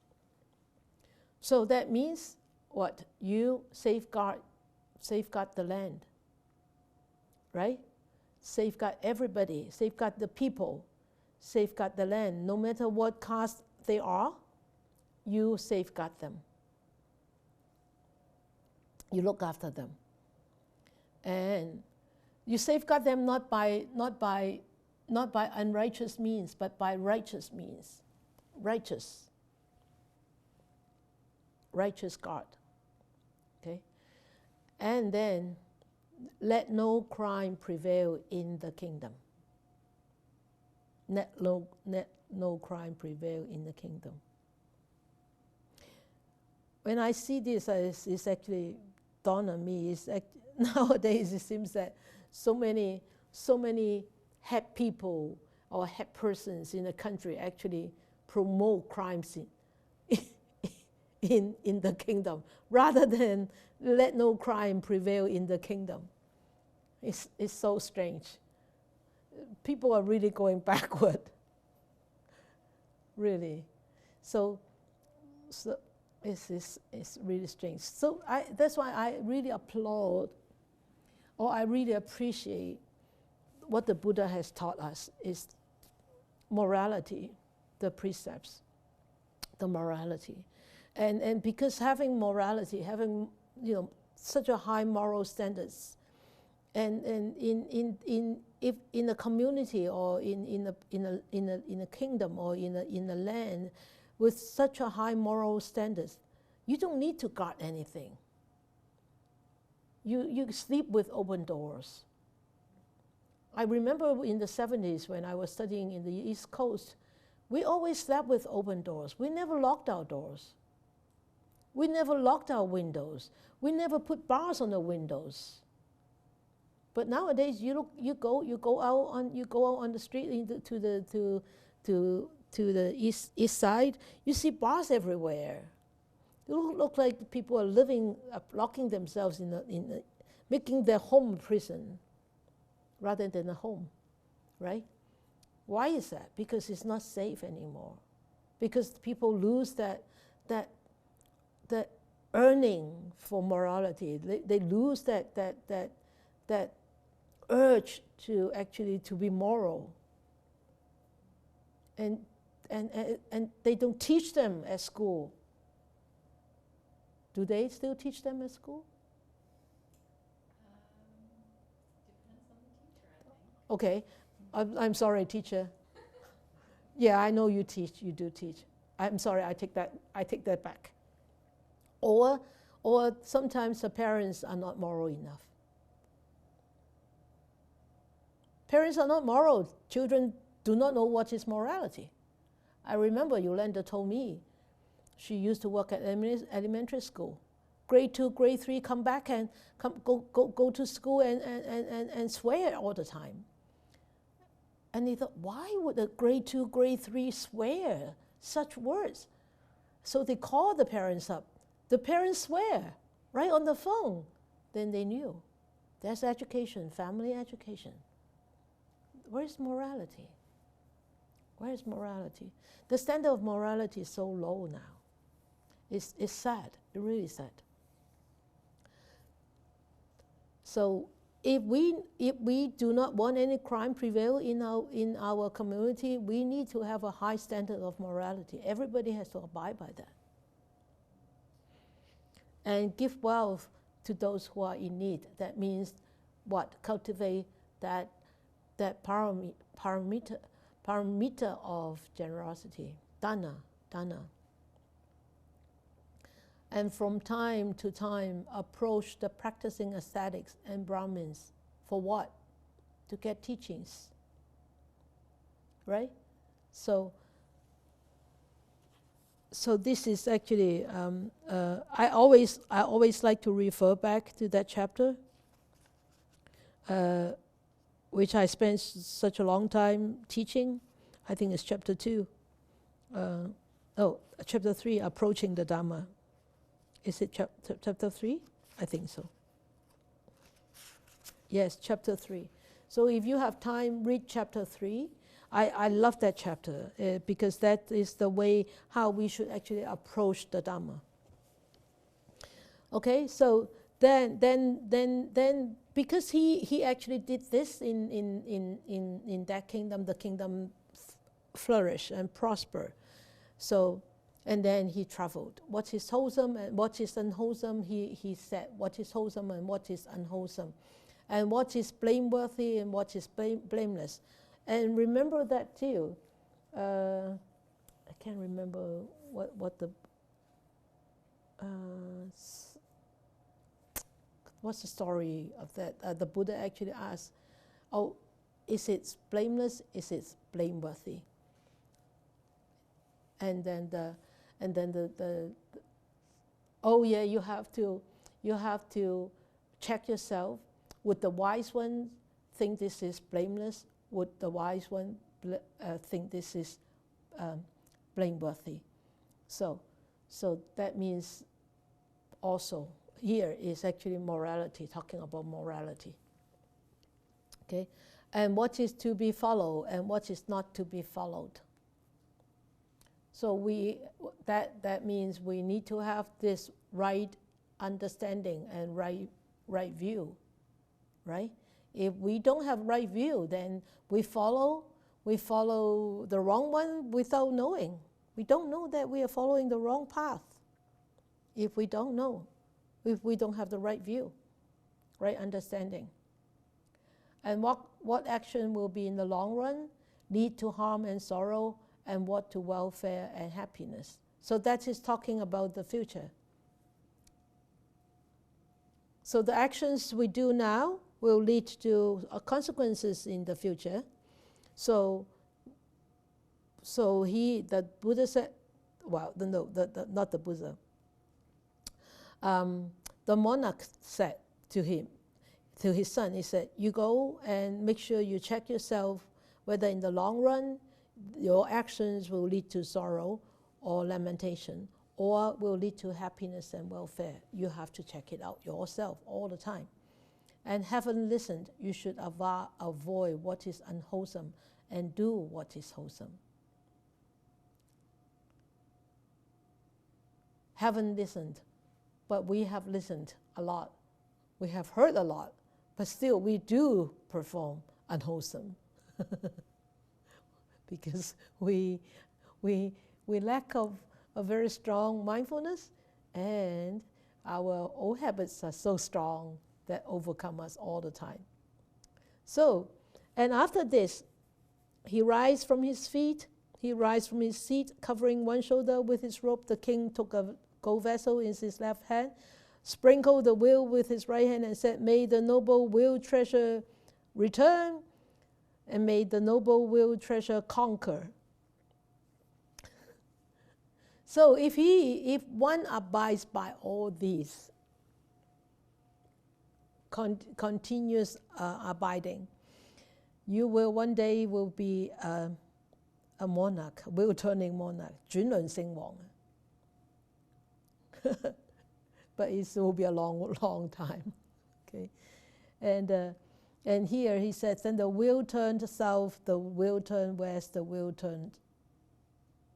So that means what? You safeguard the land, right? Safeguard everybody, safeguard the people, safeguard the land. No matter what caste they are, you safeguard them. You look after them. And you safeguard them not by unrighteous means, but by righteous means. Righteous guard. Okay? And then let no crime prevail in the kingdom. Let no crime prevail in the kingdom. When I see this, it's actually dawned on me. Nowadays, it seems that so many head people or head persons in the country actually promote crimes in the kingdom, rather than let no crime prevail in the kingdom. It's so strange. People are really going backward. Really. So it's really strange. So that's why I really applaud, or I really appreciate what the Buddha has taught us is morality, the precepts, the morality. And because having morality, having such a high moral standards, and if in a community or in a kingdom or in a land with such a high moral standards, you don't need to guard anything. You sleep with open doors. I remember in the 70s when I was studying in the East Coast, we always slept with open doors. We never locked our doors. We never locked our windows. We never put bars on the windows. But nowadays, you go out on the street to the east side. You see bars everywhere. It look like people are living, locking themselves making their home a prison, rather than a home, right? Why is that? Because it's not safe anymore. Because people lose that earning for morality. They lose that urge to actually to be moral. And they don't teach them at school. Do they still teach them at school? Depends on the teacher, I think. Okay, I'm sorry, teacher. Yeah, I know you teach. You do teach. I'm sorry. I take that back. Or sometimes the parents are not moral enough. Parents are not moral. Children do not know what is morality. I remember Yolanda told me she used to work at elementary school. Grade 2, grade 3 come back and go to school and swear all the time. And they thought, why would a grade 2, grade 3 swear such words? So they called the parents up. The parents swear right on the phone. Then they knew. That's education, family education. Where is morality? Where is morality? The standard of morality is so low now. It's sad, it's really sad. So if we do not want any crime prevail in our community, we need to have a high standard of morality. Everybody has to abide by that. And give wealth to those who are in need. That means what? Cultivate that parameter of generosity, dana. And from time to time, approach the practicing ascetics and Brahmins. For what? To get teachings. Right? So this is actually, I always like to refer back to that chapter, which I spent such a long time teaching. I think it's chapter 2. Chapter 3, approaching the Dhamma. Is it chapter 3? I think so. Yes, chapter 3. So if you have time, read chapter 3. I love that chapter because that is the way how we should actually approach the Dhamma. Okay, so then because he actually did this in that kingdom, the kingdom flourished and prospered. So, and then he traveled. What is wholesome and what is unwholesome, he said. What is wholesome and what is unwholesome. And what is blameworthy and what is blameless. And remember that too. I can't remember what the... what's the story of that? The Buddha actually asked, oh, is it blameless? Is it blameworthy? And then the oh yeah, you have to check yourself. Would the wise one think this is blameless? Would the wise one think this is blameworthy? So that means also here is actually morality, talking about morality. Okay, and what is to be followed and what is not to be followed. So that means we need to have this right understanding and right view, right? If we don't have right view, then we follow the wrong one without knowing. We don't know that we are following the wrong path. If we don't know, if we don't have the right view, right understanding. And what action will be in the long run lead to harm and sorrow, and what to welfare and happiness. So that is talking about the future. So the actions we do now will lead to consequences in the future. So the Buddha said, well, not the Buddha. The monarch said to his son, he said, you go and make sure you check yourself whether in the long run your actions will lead to sorrow or lamentation, or will lead to happiness and welfare. You have to check it out yourself all the time. And having listened, you should avoid what is unwholesome and do what is wholesome. Haven't listened. but we have listened a lot. We have heard a lot, but still we do perform unwholesome because we lack of a very strong mindfulness, and our old habits are so strong that overcome us all the time. So, and after this, he rise from his feet. He rise from his seat, covering one shoulder with his robe. The king took a gold vessel in his left hand, sprinkled the wheel with his right hand, and said, "May the noble wheel treasure return, and may the noble wheel treasure conquer." So if one abides by all these, continuous abiding, you will one day will be a monarch, wheel-turning monarch, 轉輪聖王. But it will be a long, long time. Okay, and here he says, then the wheel turned south, the wheel turned west, the wheel turned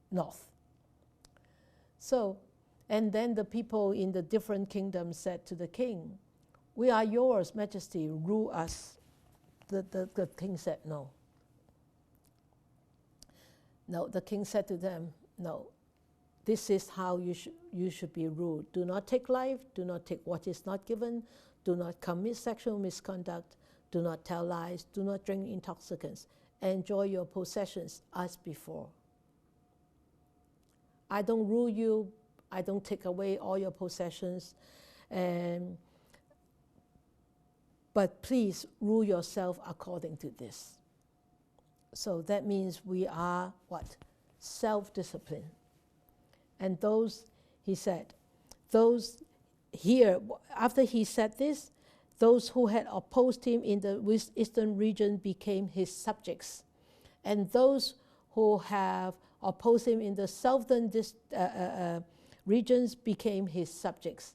north. So, and then the people in the different kingdoms said to the king, "We are yours, Majesty, rule us." The king said no. No, the king said to them, "No, this is how you should be ruled. Do not take life, do not take what is not given, do not commit sexual misconduct, do not tell lies, do not drink intoxicants, enjoy your possessions as before. I don't rule you, I don't take away all your possessions, but please rule yourself according to this." So that means we are what? Self-discipline. And those, he said, those here, after he said this, those who had opposed him in the eastern region became his subjects. And those who have opposed him in the southern regions became his subjects.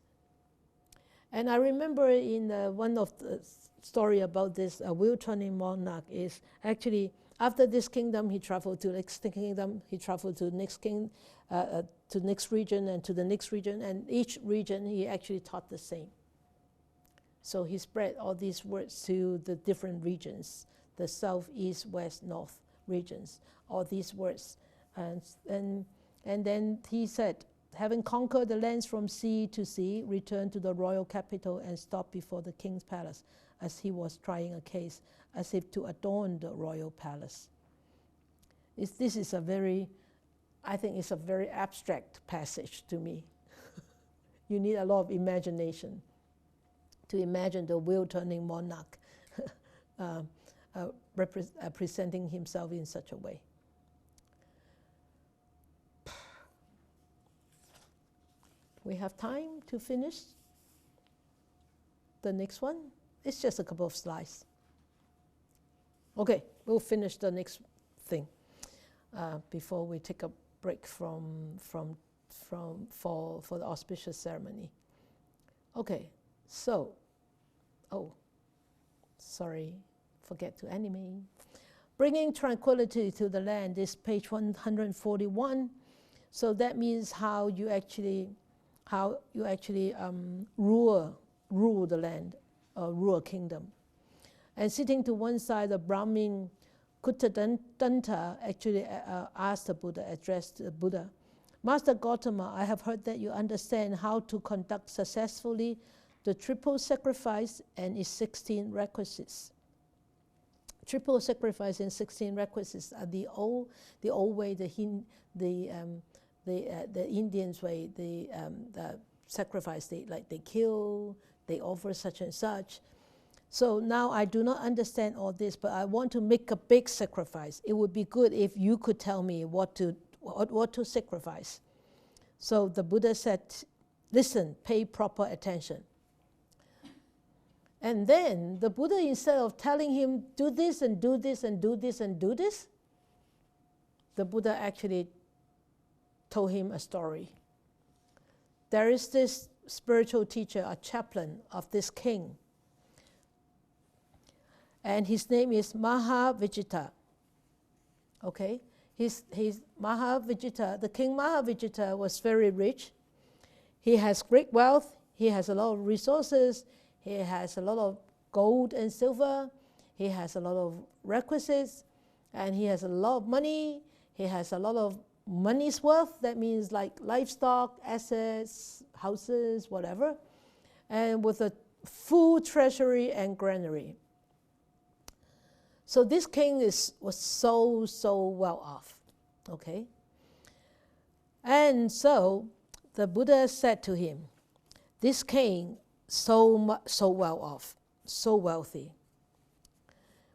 And I remember in one of the story about this wheel-turning monarch is actually after this kingdom, he traveled to the next kingdom, he traveled to next to next region and to the next region, and each region he actually taught the same. So he spread all these words to the different regions, the south, east, west, north regions, all these words. And then he said, having conquered the lands from sea to sea, returned to the royal capital and stopped before the king's palace as he was trying a case, as if to adorn the royal palace. This is a very, I think it's a very abstract passage to me. You need a lot of imagination to imagine the wheel-turning monarch presenting himself in such a way. We have time to finish the next one. It's just a couple of slides. Okay, we'll finish the next thing before we take a break for the auspicious ceremony. Okay, so, forget to animate. Bringing tranquility to the land is page 141. So that means how you actually rule the land, rule a kingdom. And sitting to one side, the Brahmin Kuttadanta actually addressed the Buddha, "Master Gautama, I have heard that you understand how to conduct successfully the triple sacrifice and its 16 requisites." Triple sacrifice and 16 requisites are the old way, the Indians way, the sacrifice, they kill, they offer such and such. So now I do not understand all this, but I want to make a big sacrifice. It would be good if you could tell me what to sacrifice. So the Buddha said, listen, pay proper attention. And then the Buddha, instead of telling him, do this and do this and do this and do this, the Buddha actually told him a story. There is this spiritual teacher, a chaplain of this king, and his name is Mahavijita. Okay, he's Mahavijita. The king Mahavijita was very rich. He has great wealth. He has a lot of resources. He has a lot of gold and silver. He has a lot of requisites. And he has a lot of money. He has a lot of money's worth. That means like livestock, assets, houses, whatever. And with a full treasury and granary. So this king was so well off. Okay? And so the Buddha said to him, this king so well off, so wealthy,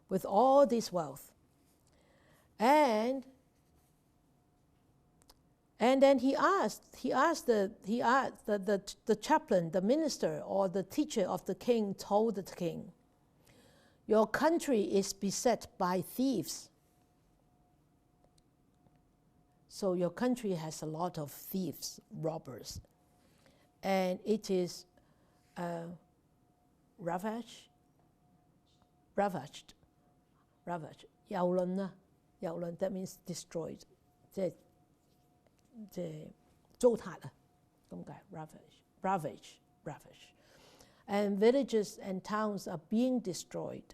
with all this wealth. And then he asked the chaplain, the minister, or the teacher of the king told the king, your country is beset by thieves. So your country has a lot of thieves, robbers, and it is ravaged. 蹂躪啦，蹂躪 that means destroyed， 即係糟蹋啊，咁解 ravage。And villages and towns are being destroyed.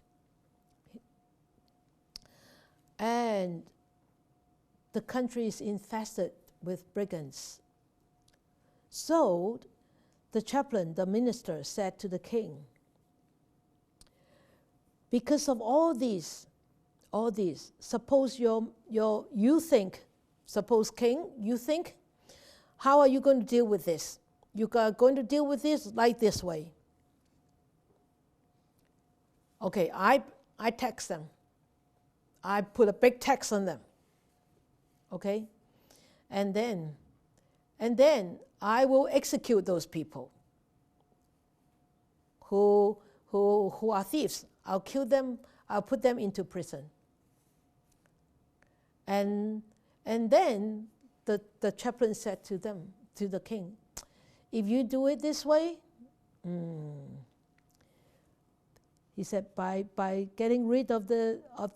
And the country is infested with brigands. So the chaplain, the minister, said to the king, because of all these, suppose you think, suppose king, you think, how are you going to deal with this? You are going to deal with this like this way. Okay, I tax them. I put a big tax on them. Okay? And then I will execute those people who are thieves. I'll kill them, I'll put them into prison. And then the chaplain said to the king, if you do it this way, he said, by getting rid of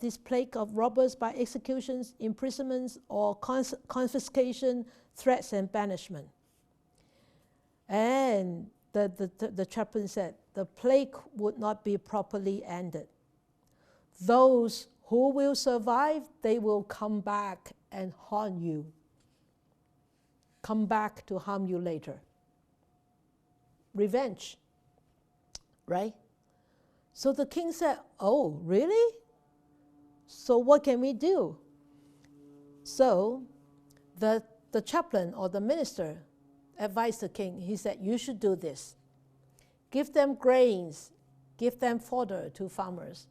this plague of robbers by executions, imprisonments, or confiscation, threats, and banishment. And the chaplain said, the plague would not be properly ended. Those who will survive, they will come back and haunt you. Come back to harm you later. Revenge, right? So the king said, oh, really? So what can we do? So the chaplain or the minister advised the king. He said, you should do this. Give them grains, give them fodder to farmers,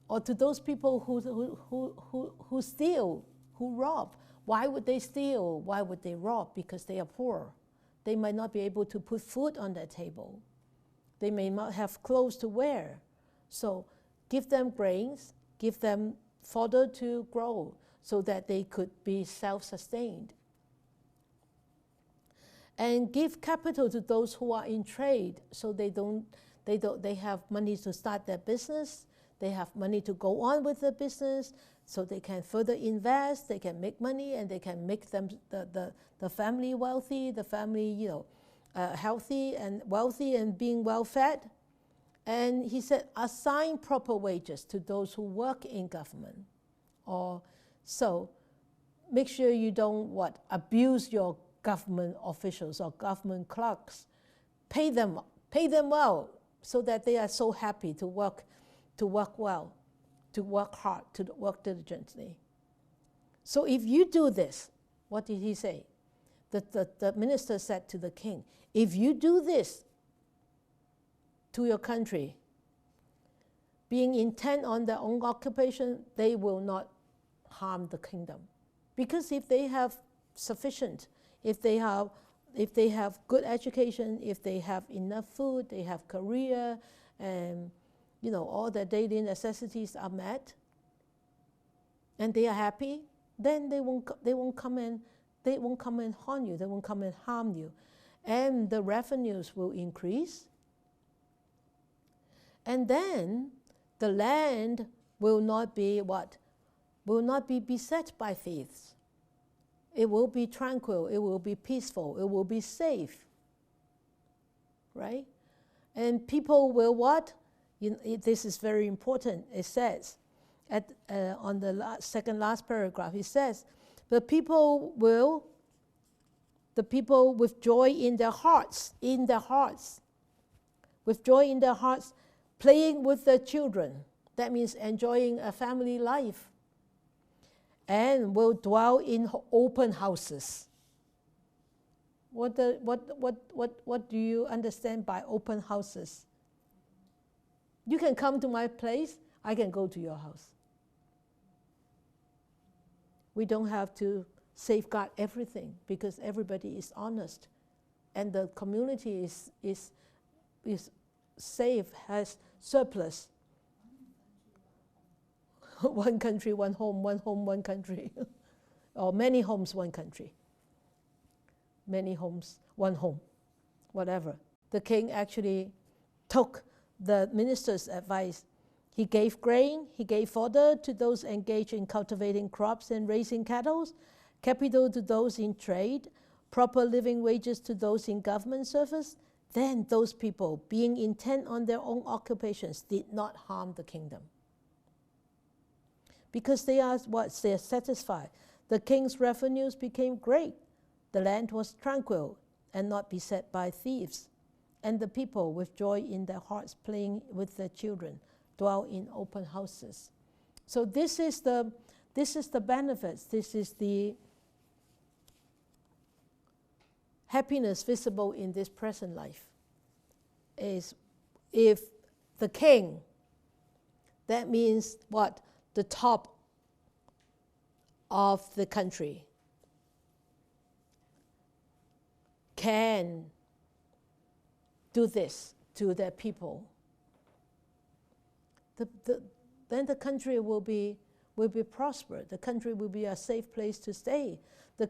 or to those people who steal, who rob. Why would they steal? Why would they rob? Because they are poor. They might not be able to put food on their table. They may not have clothes to wear. So give them grains, give them fodder to grow so that they could be self-sustained. And give capital to those who are in trade so they have money to start their business, they have money to go on with their business, so they can further invest, they can make money, and they can make them the family wealthy, the family healthy and wealthy and being well fed. And he said, assign proper wages to those who work in government. Or so make sure you don't abuse your government officials or government clerks. Pay them well so that they are so happy to work well, to work hard, to work diligently. So if you do this, what did he say? The minister said to the king, if you do this to your country, being intent on their own occupation, they will not harm the kingdom. Because if they have sufficient, if they have good education, if they have enough food, they have career, and all their daily necessities are met, and they are happy, then they won't come and haunt you. They won't come and harm you, and the revenues will increase. And then the land will not be will not be beset by thieves. It will be tranquil, it will be peaceful, it will be safe. right? And people will what? This is very important. It says, on the second last paragraph, it says, the people with joy in their hearts, with joy in their hearts, playing with their children. That means enjoying a family life. And will dwell in open houses. What do you understand by open houses? You can come to my place, I can go to your house. We don't have to safeguard everything because everybody is honest. And the community is safe, has surplus. One country, one home, one country. Or many homes, one country. Many homes, one home. Whatever. The king actually took the minister's advice. He gave grain, he gave fodder to those engaged in cultivating crops and raising cattle, capital to those in trade, proper living wages to those in government service. Then those people, being intent on their own occupations, did not harm the kingdom. Because they are what? They are satisfied. The king's revenues became great. The land was tranquil and not beset by thieves. And the people, with joy in their hearts, playing with their children, dwell in open houses. So this is the benefits. This is the happiness visible in this present life. Is if the king, that means what? The top of the country can do this to their people, then the country will be prospered. The country will be a safe place to stay. The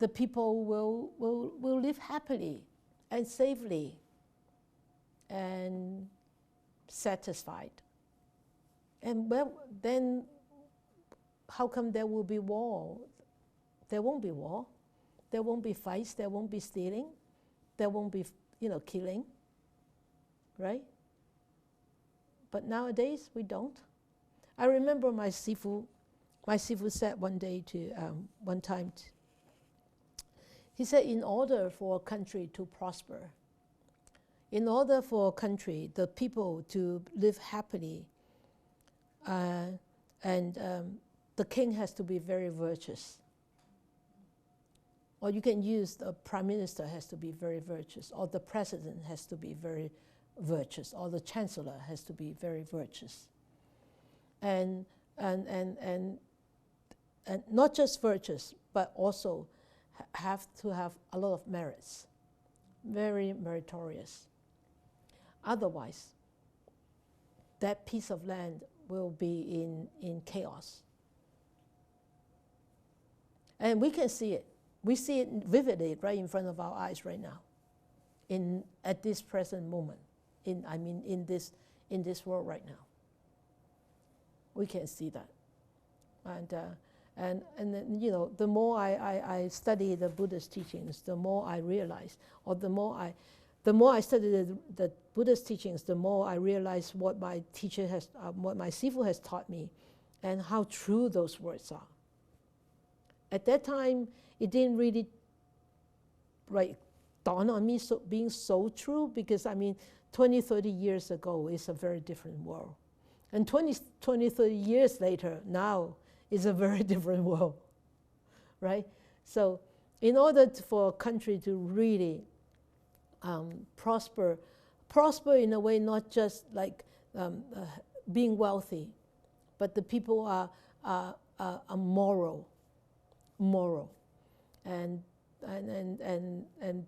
people will live happily and safely and satisfied. And well, then how come there will be war? There won't be war. There won't be fights. There won't be stealing. There won't be, killing, right? But nowadays we don't. I remember my sifu said one time, he said, in order for a country to prosper, in order for a country, the people to live happily, the king has to be very virtuous. Or you can use the prime minister has to be very virtuous, or the president has to be very virtuous, or the chancellor has to be very virtuous. And not just virtuous, but also have to have a lot of merits, very meritorious. Otherwise, that piece of land will be in chaos. And we can see it. We see it vividly right in front of our eyes right now, at this present moment, in this world right now. We can see that. And then, the more I study the Buddha's teachings, the more I realize, or the more I study the Buddha's teachings, the more I realize what my teacher what my sifu has taught me, and how true those words are. At that time, it didn't really dawn on me being so true, because 20, 30 years ago is a very different world. And 20, 30 years later, now is a very different world, right? So in order for a country to really prosper in a way, not just being wealthy, but the people are moral, and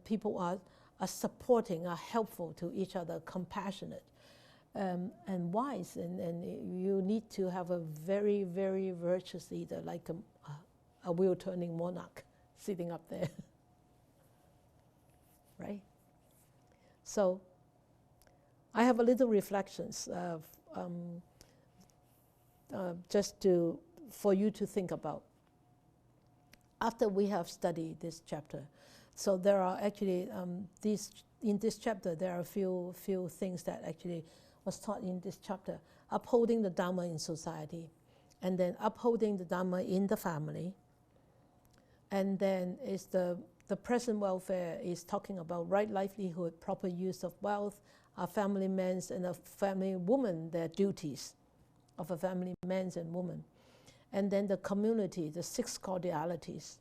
people are supporting, are helpful to each other, compassionate, and wise, and you need to have a very, very virtuous leader, like a wheel-turning monarch sitting up there, right? So I have a little reflections of for you to think about after we have studied this chapter. So there are actually these in this chapter, there are a few things that actually was taught in this chapter. Upholding the Dhamma in society, and then upholding the Dhamma in the family. And then is the present welfare is talking about right livelihood, proper use of wealth, a family man's and a family woman, their duties of a family man's and woman. And then the community, the 6 cordialities.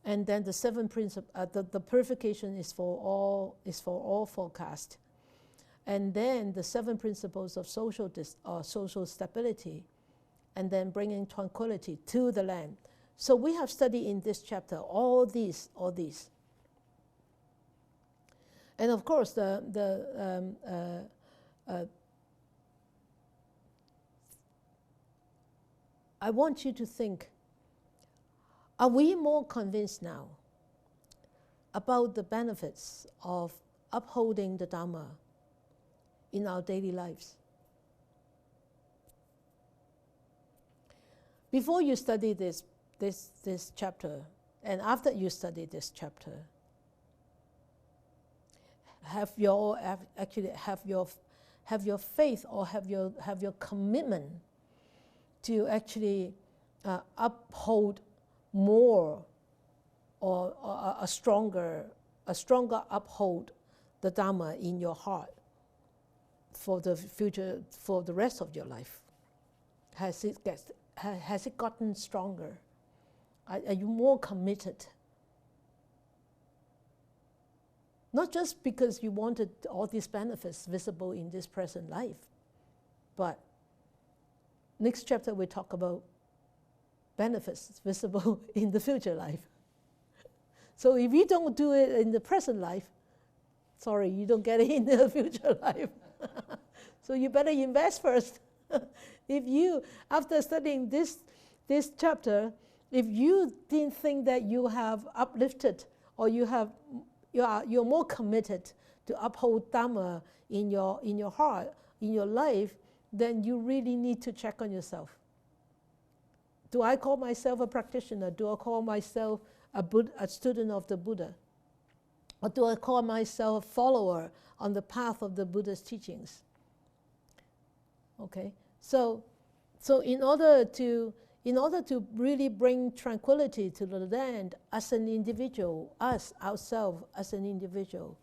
And then the 7 principles, the purification is for all forecast. And then the 7 principles of social stability, and then bringing tranquility to the land. So we have studied in this chapter all these. And of course, I want you to think, are we more convinced now about the benefits of upholding the Dhamma in our daily lives? Before you study this chapter, and after you study this chapter, have your faith or have your commitment to actually uphold more or a stronger uphold the Dhamma in your heart for the future, for the rest of your life? Has it gotten stronger? Are you more committed? Not just because you wanted all these benefits visible in this present life, but next chapter we talk about benefits visible in the future life. So if you don't do it in the present life, sorry, you don't get it in the future life. So you better invest first. If you, after studying this chapter, if you didn't think that you have uplifted or you're more committed to uphold Dhamma in your heart, in your life, then you really need to check on yourself. Do I call myself a practitioner? Do I call myself a student of the Buddha? Or do I call myself a follower on the path of the Buddha's teachings? Okay, so in order to really bring tranquility to the land as an individual, ourselves as an individual,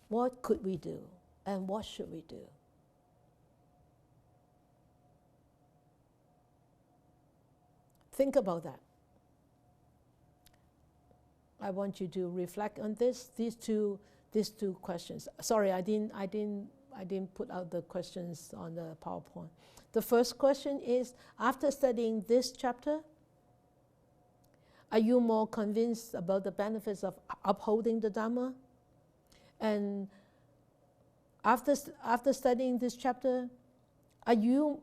what could we do and what should we do? Think about that. I want you to reflect on these two questions. Sorry, I didn't put out the questions on the PowerPoint. The first question is, after studying this chapter, are you more convinced about the benefits of upholding the Dhamma? And after studying this chapter, are you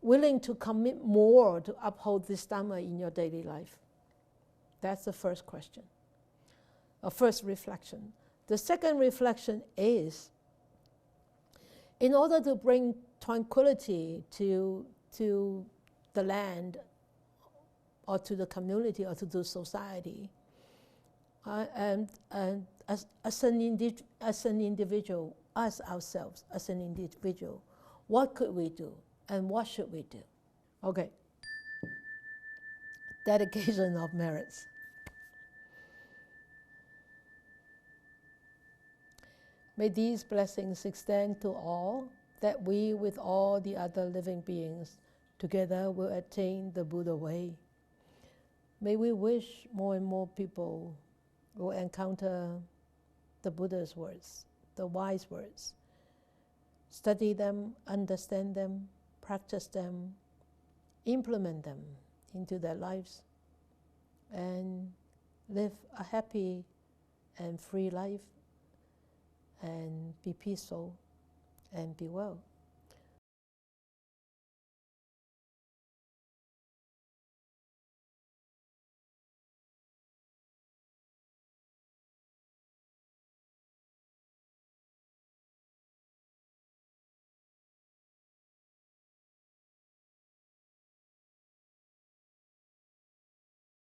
willing to commit more to uphold this Dhamma in your daily life? That's the first question, a first reflection. The second reflection is, in order to bring tranquility to the land or to the community or to the society, and as an individual, us ourselves as an individual, what could we do and what should we do? Okay. Dedication of merits. May these blessings extend to all, that we with all the other living beings together will attain the Buddha way. May we wish more and more people will encounter the Buddha's words, the wise words, study them, understand them, practice them, implement them into their lives, and live a happy and free life, and be peaceful and be well.